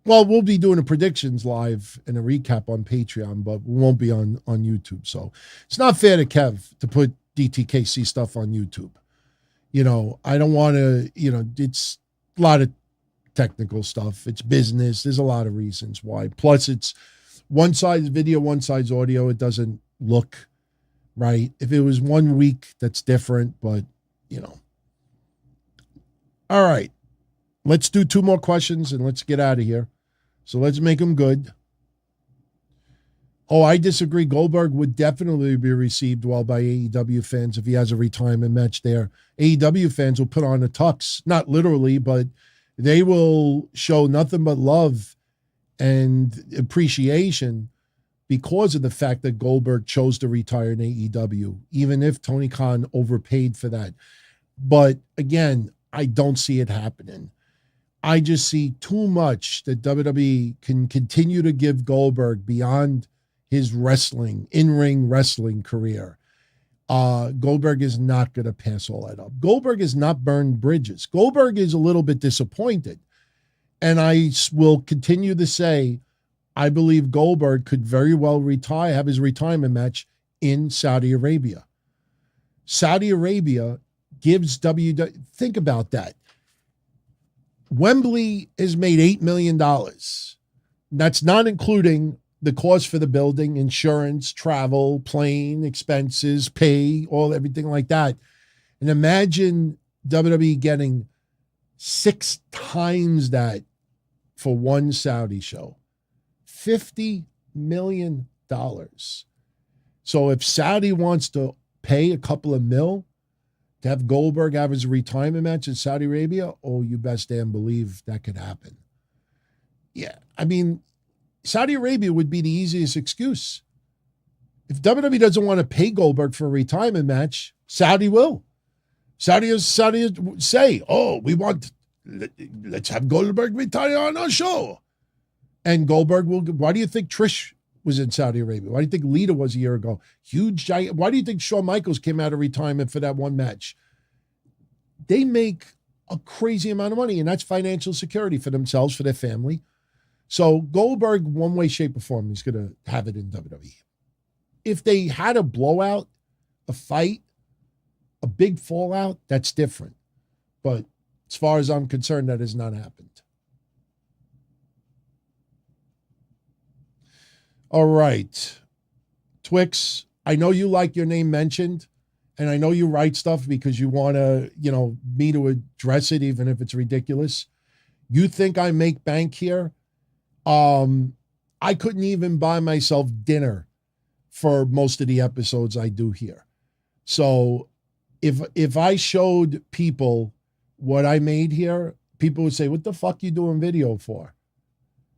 [SPEAKER 3] we'll be doing the predictions live and a recap on Patreon, but we won't be on YouTube. So it's not fair to Kev to put DTKC stuff on YouTube. I don't want to, it's a lot of technical stuff. It's business. There's a lot of reasons why. Plus, it's one side's video, one side's audio. It doesn't look right. If it was 1 week, that's different, but, All right. Let's do 2 more questions and let's get out of here. So let's make them good. Oh, I disagree. Goldberg would definitely be received well by AEW fans if he has a retirement match there. AEW fans will put on a tux, not literally, but they will show nothing but love and appreciation because of the fact that Goldberg chose to retire in AEW, even if Tony Khan overpaid for that. But again, I don't see it happening. I just see too much that WWE can continue to give Goldberg beyond his wrestling, in-ring wrestling career. Goldberg is not going to pass all that up. Goldberg has not burned bridges. Goldberg is a little bit disappointed. And I will continue to say, I believe Goldberg could very well retire, have his retirement match in Saudi Arabia. Saudi Arabia gives WWE, think about that. Wembley has made $8 million. That's not including the cost for the building, insurance, travel, plane, expenses, pay, everything like that. And imagine WWE getting 6 times that for one Saudi show. $50 million. So if Saudi wants to pay a couple of mil to have Goldberg have his retirement match in Saudi Arabia, you best damn believe that could happen. Yeah, I mean, Saudi Arabia would be the easiest excuse. If WWE doesn't want to pay Goldberg for a retirement match, Saudi will. Saudi say, let's have Goldberg retire on our show. And Goldberg will. Why do you think Trish was in Saudi Arabia? Why do you think Lita was a year ago? Huge, giant. Why do you think Shawn Michaels came out of retirement for that one match? They make a crazy amount of money, and that's financial security for themselves, for their family. So Goldberg, one way, shape, or form, he's going to have it in WWE. If they had a blowout, a fight, a big fallout, that's different. But as far as I'm concerned, that has not happened. All right. Twix, I know you like your name mentioned, and I know you write stuff because you want to, me to address it, even if it's ridiculous. You think I make bank here? I couldn't even buy myself dinner for most of the episodes I do here. So if I showed people what I made here, people would say, what the fuck you doing video for?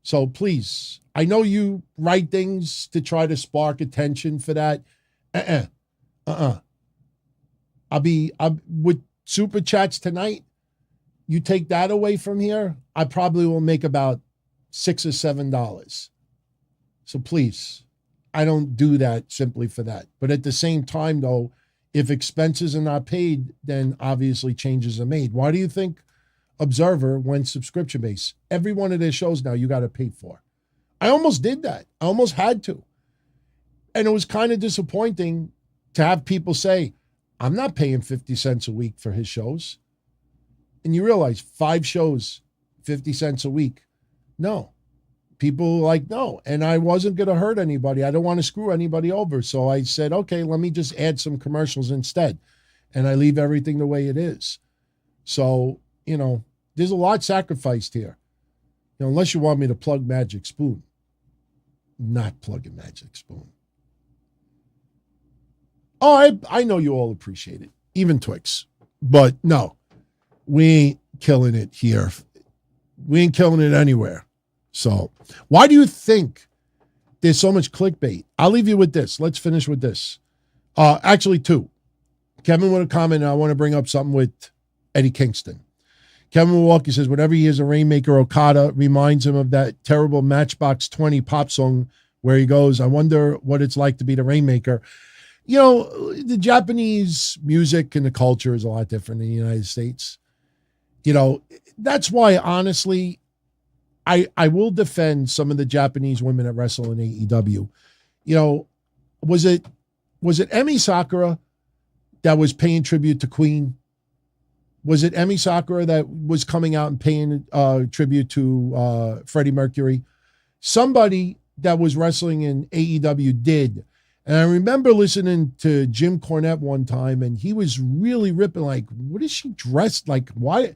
[SPEAKER 3] So please, I know you write things to try to spark attention for that. I'll with super chats tonight. You take that away from here, I probably will make about $6 or $7. So please, I don't do that simply for that. But at the same time, though, if expenses are not paid, then obviously changes are made. Why do you think Observer went subscription-based? Every one of their shows now you got to pay for. I almost did that. I almost had to. And it was kind of disappointing to have people say, I'm not paying 50 cents a week for his shows. And you realize 5 shows, 50 cents a week. No. People were like, no. And I wasn't going to hurt anybody. I don't want to screw anybody over. So I said, okay, let me just add some commercials instead. And I leave everything the way it is. So, there's a lot sacrificed here. Unless you want me to plug Magic Spoon. Not plugging Magic Spoon. Oh, I know you all appreciate it. Even Twix. But no, we ain't killing it here. We ain't killing it anywhere. So why do you think there's so much clickbait? I'll leave you with this. Let's finish with this. Actually, 2. Kevin with a comment. I want to bring up something with Eddie Kingston. Kevin Milwaukee says, whenever he hears a Rainmaker Okada, reminds him of that terrible Matchbox 20 pop song where he goes, I wonder what it's like to be the Rainmaker. The Japanese music and the culture is a lot different in the United States. That's why, honestly, I will defend some of the Japanese women that wrestle in AEW. Was it Emi Sakura that was paying tribute to Queen? Was it Emi Sakura that was coming out and paying tribute to Freddie Mercury? Somebody that was wrestling in AEW did. And I remember listening to Jim Cornette one time, and he was really ripping, like, what is she dressed like? Why?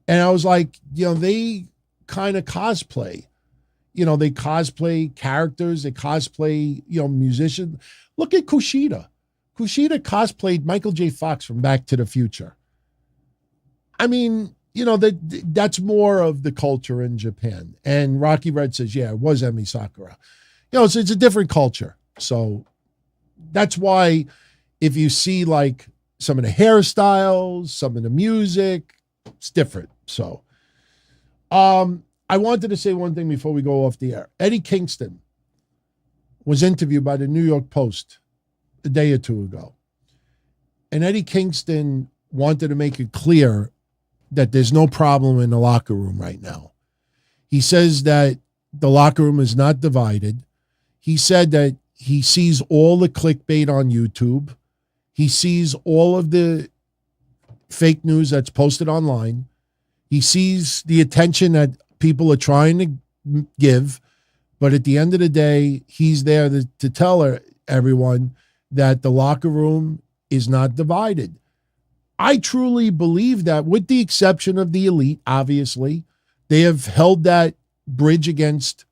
[SPEAKER 3] And I was like, they kind of cosplay. They cosplay characters. They cosplay, musicians. Look at Kushida. Kushida cosplayed Michael J. Fox from Back to the Future. I mean, that's more of the culture in Japan. And Rocky Red says, yeah, it was Emi Sakura. it's a different culture. So that's why if you see like some of the hairstyles, some of the music, it's different. So I wanted to say one thing before we go off the air. Eddie Kingston was interviewed by the New York Post a day or two ago. And Eddie Kingston wanted to make it clear that there's no problem in the locker room right now. He says that the locker room is not divided. He said that he sees all the clickbait on YouTube. He sees all of the fake news that's posted online. He sees the attention that people are trying to give. But at the end of the day, he's there to tell everyone that the locker room is not divided. I truly believe that, with the exception of the elite, obviously, they have held that bridge against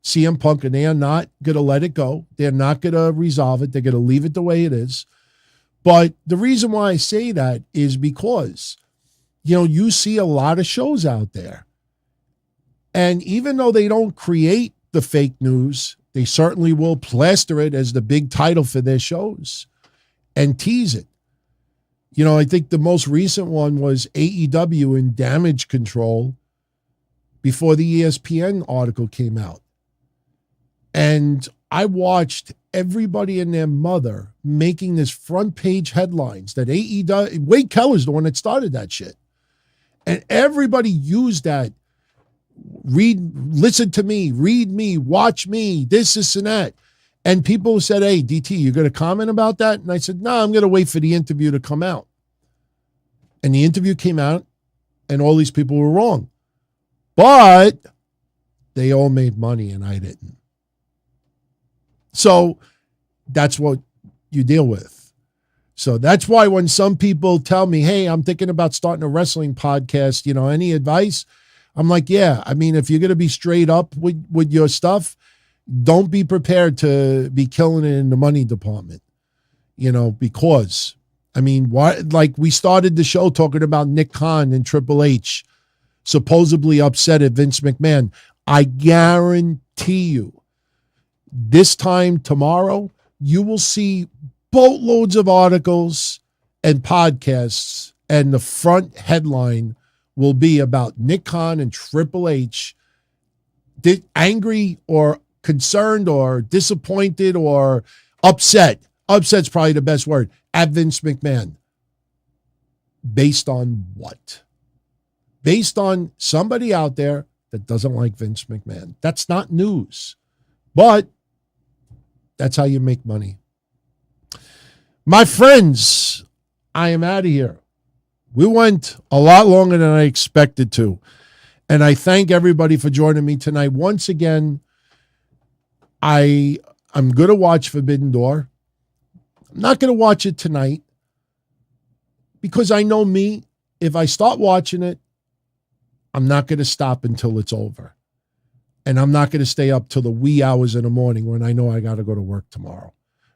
[SPEAKER 3] CM Punk, and they are not going to let it go. They're not going to resolve it. They're going to leave it the way it is. But the reason why I say that is because, you see a lot of shows out there. And even though they don't create the fake news, they certainly will plaster it as the big title for their shows and tease it. I think the most recent one was AEW in Damage Control before the ESPN article came out. And I watched everybody and their mother making this front page headlines that AEW, Wade Keller's the one that started that shit. And everybody used that. Listen to me, read me, watch me, this, and that. And people said, hey, DT, you going to comment about that? And I said, no, I'm going to wait for the interview to come out. And the interview came out, and all these people were wrong. But they all made money, and I didn't. So that's what you deal with. So that's why when some people tell me, hey, I'm thinking about starting a wrestling podcast, any advice? I'm like, yeah, if you're going to be straight up with your stuff, don't be prepared to be killing it in the money department, because, why? Like, we started the show talking about Nick Khan and Triple H supposedly upset at Vince McMahon. I guarantee you, this time tomorrow, you will see boatloads of articles and podcasts, and the front headline will be about Nick Khan and Triple H angry or concerned or disappointed or upset. Upset's probably the best word, at Vince McMahon. Based on what? Based on somebody out there that doesn't like Vince McMahon. That's not news. But that's how you make money. My friends, I am out of here. We went a lot longer than I expected to. And I thank everybody for joining me tonight. Once again, I'm going to watch Forbidden Door. I'm not going to watch it tonight because I know me. If I start watching it, I'm not going to stop until it's over. And I'm not going to stay up till the wee hours in the morning when I know I got to go to work tomorrow.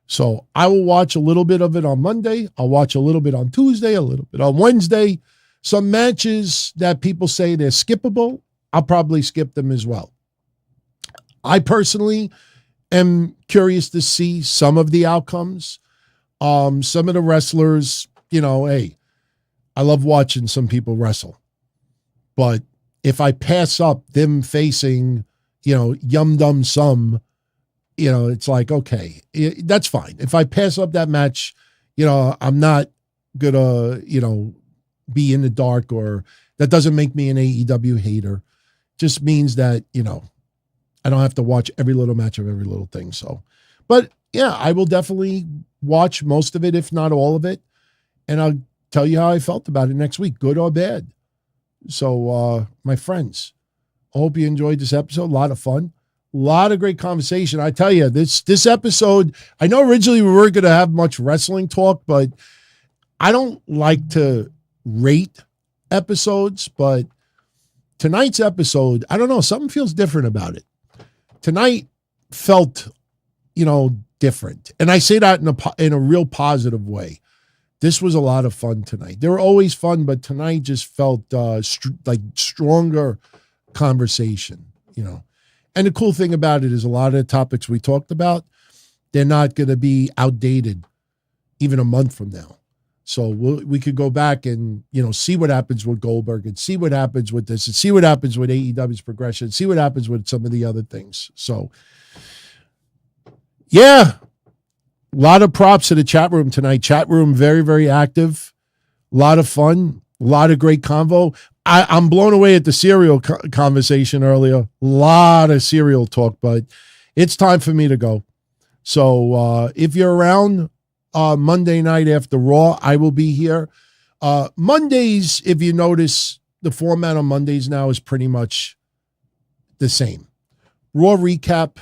[SPEAKER 3] So I will watch a little bit of it on Monday. I'll watch a little bit on Tuesday, a little bit on Wednesday. Some matches that people say they're skippable, I'll probably skip them as well. I personally am curious to see some of the outcomes. Some of the wrestlers, hey, I love watching some people wrestle. But if I pass up them facing, Yum Dum Sum, it's like, okay, that's fine. If I pass up that match, I'm not going to, be in the dark, or that doesn't make me an AEW hater. Just means that, I don't have to watch every little match of every little thing. So, but yeah, I will definitely watch most of it, if not all of it. And I'll tell you how I felt about it next week, good or bad. So, my friends, I hope you enjoyed this episode. A lot of fun. A lot of great conversation. I tell you, this episode, I know originally we weren't going to have much wrestling talk, but I don't like to rate episodes, but tonight's episode, I don't know, something feels different about it. Tonight felt, different. And I say that in a real positive way. This was a lot of fun tonight. They were always fun, but tonight just felt like stronger conversation, And the cool thing about it is a lot of the topics we talked about, they're not going to be outdated even a month from now. So we could go back and, see what happens with Goldberg and see what happens with this and see what happens with AEW's progression, see what happens with some of the other things. So, yeah, a lot of props to the chat room tonight. Chat room, very, very active. A lot of fun. A lot of great convo. I'm blown away at the cereal conversation earlier. A lot of cereal talk, but it's time for me to go. So if you're around Monday night after Raw, I will be here. Mondays, if you notice, the format on Mondays now is pretty much the same. Raw recap,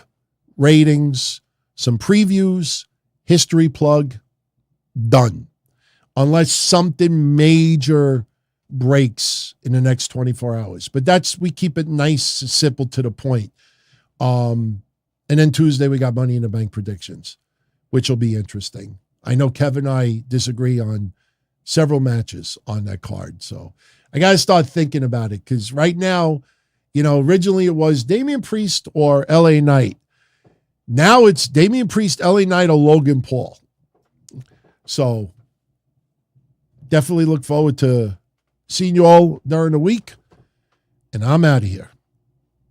[SPEAKER 3] ratings, some previews, history plug, done. Unless something major breaks in the next 24 hours. But we keep it nice, simple, to the point. And then Tuesday, we got Money in the Bank predictions, which will be interesting. I know Kevin and I disagree on several matches on that card. So I got to start thinking about it because right now, originally it was Damian Priest or LA Knight. Now it's Damian Priest, LA Knight, or Logan Paul. So definitely look forward to seeing you all during the week. And I'm out of here.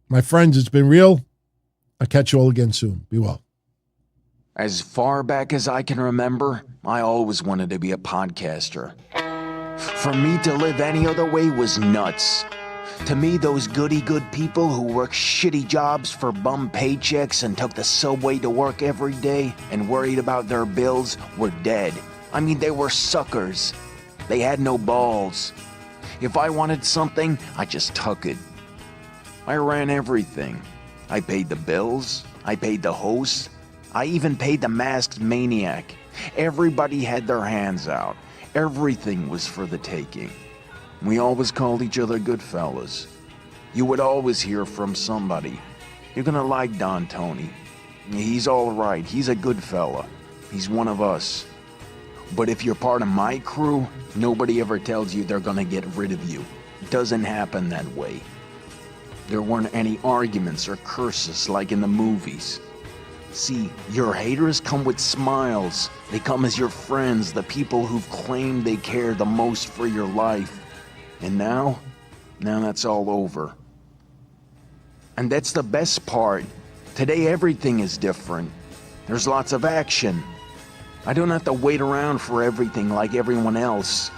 [SPEAKER 3] My friends, it's been real. I'll catch you all again soon. Be well.
[SPEAKER 4] As far back as I can remember, I always wanted to be a podcaster. For me to live any other way was nuts. To me, those goody-good people who worked shitty jobs for bum paychecks and took the subway to work every day and worried about their bills were dead. I mean, they were suckers. They had no balls. If I wanted something, I just took it. I ran everything. I paid the bills. I paid the host. I even paid the masked maniac. Everybody had their hands out. Everything was for the taking. We always called each other good fellas. You would always hear from somebody. You're gonna like Don Tony. He's all right. He's a good fella. He's one of us. But if you're part of my crew, nobody ever tells you they're gonna get rid of you. It doesn't happen that way. There weren't any arguments or curses like in the movies. See, your haters come with smiles. They come as your friends, the people who've claimed they care the most for your life. And now that's all over. And that's the best part. Today everything is different. There's lots of action. I don't have to wait around for everything like everyone else.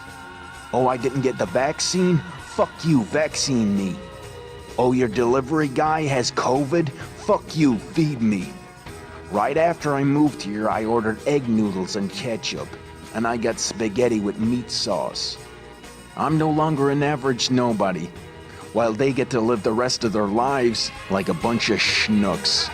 [SPEAKER 4] Oh, I didn't get the vaccine? Fuck you, vaccine me. Oh, your delivery guy has COVID? Fuck you, feed me. Right after I moved here, I ordered egg noodles and ketchup, and I got spaghetti with meat sauce. I'm no longer an average nobody, while they get to live the rest of their lives like a bunch of schnooks.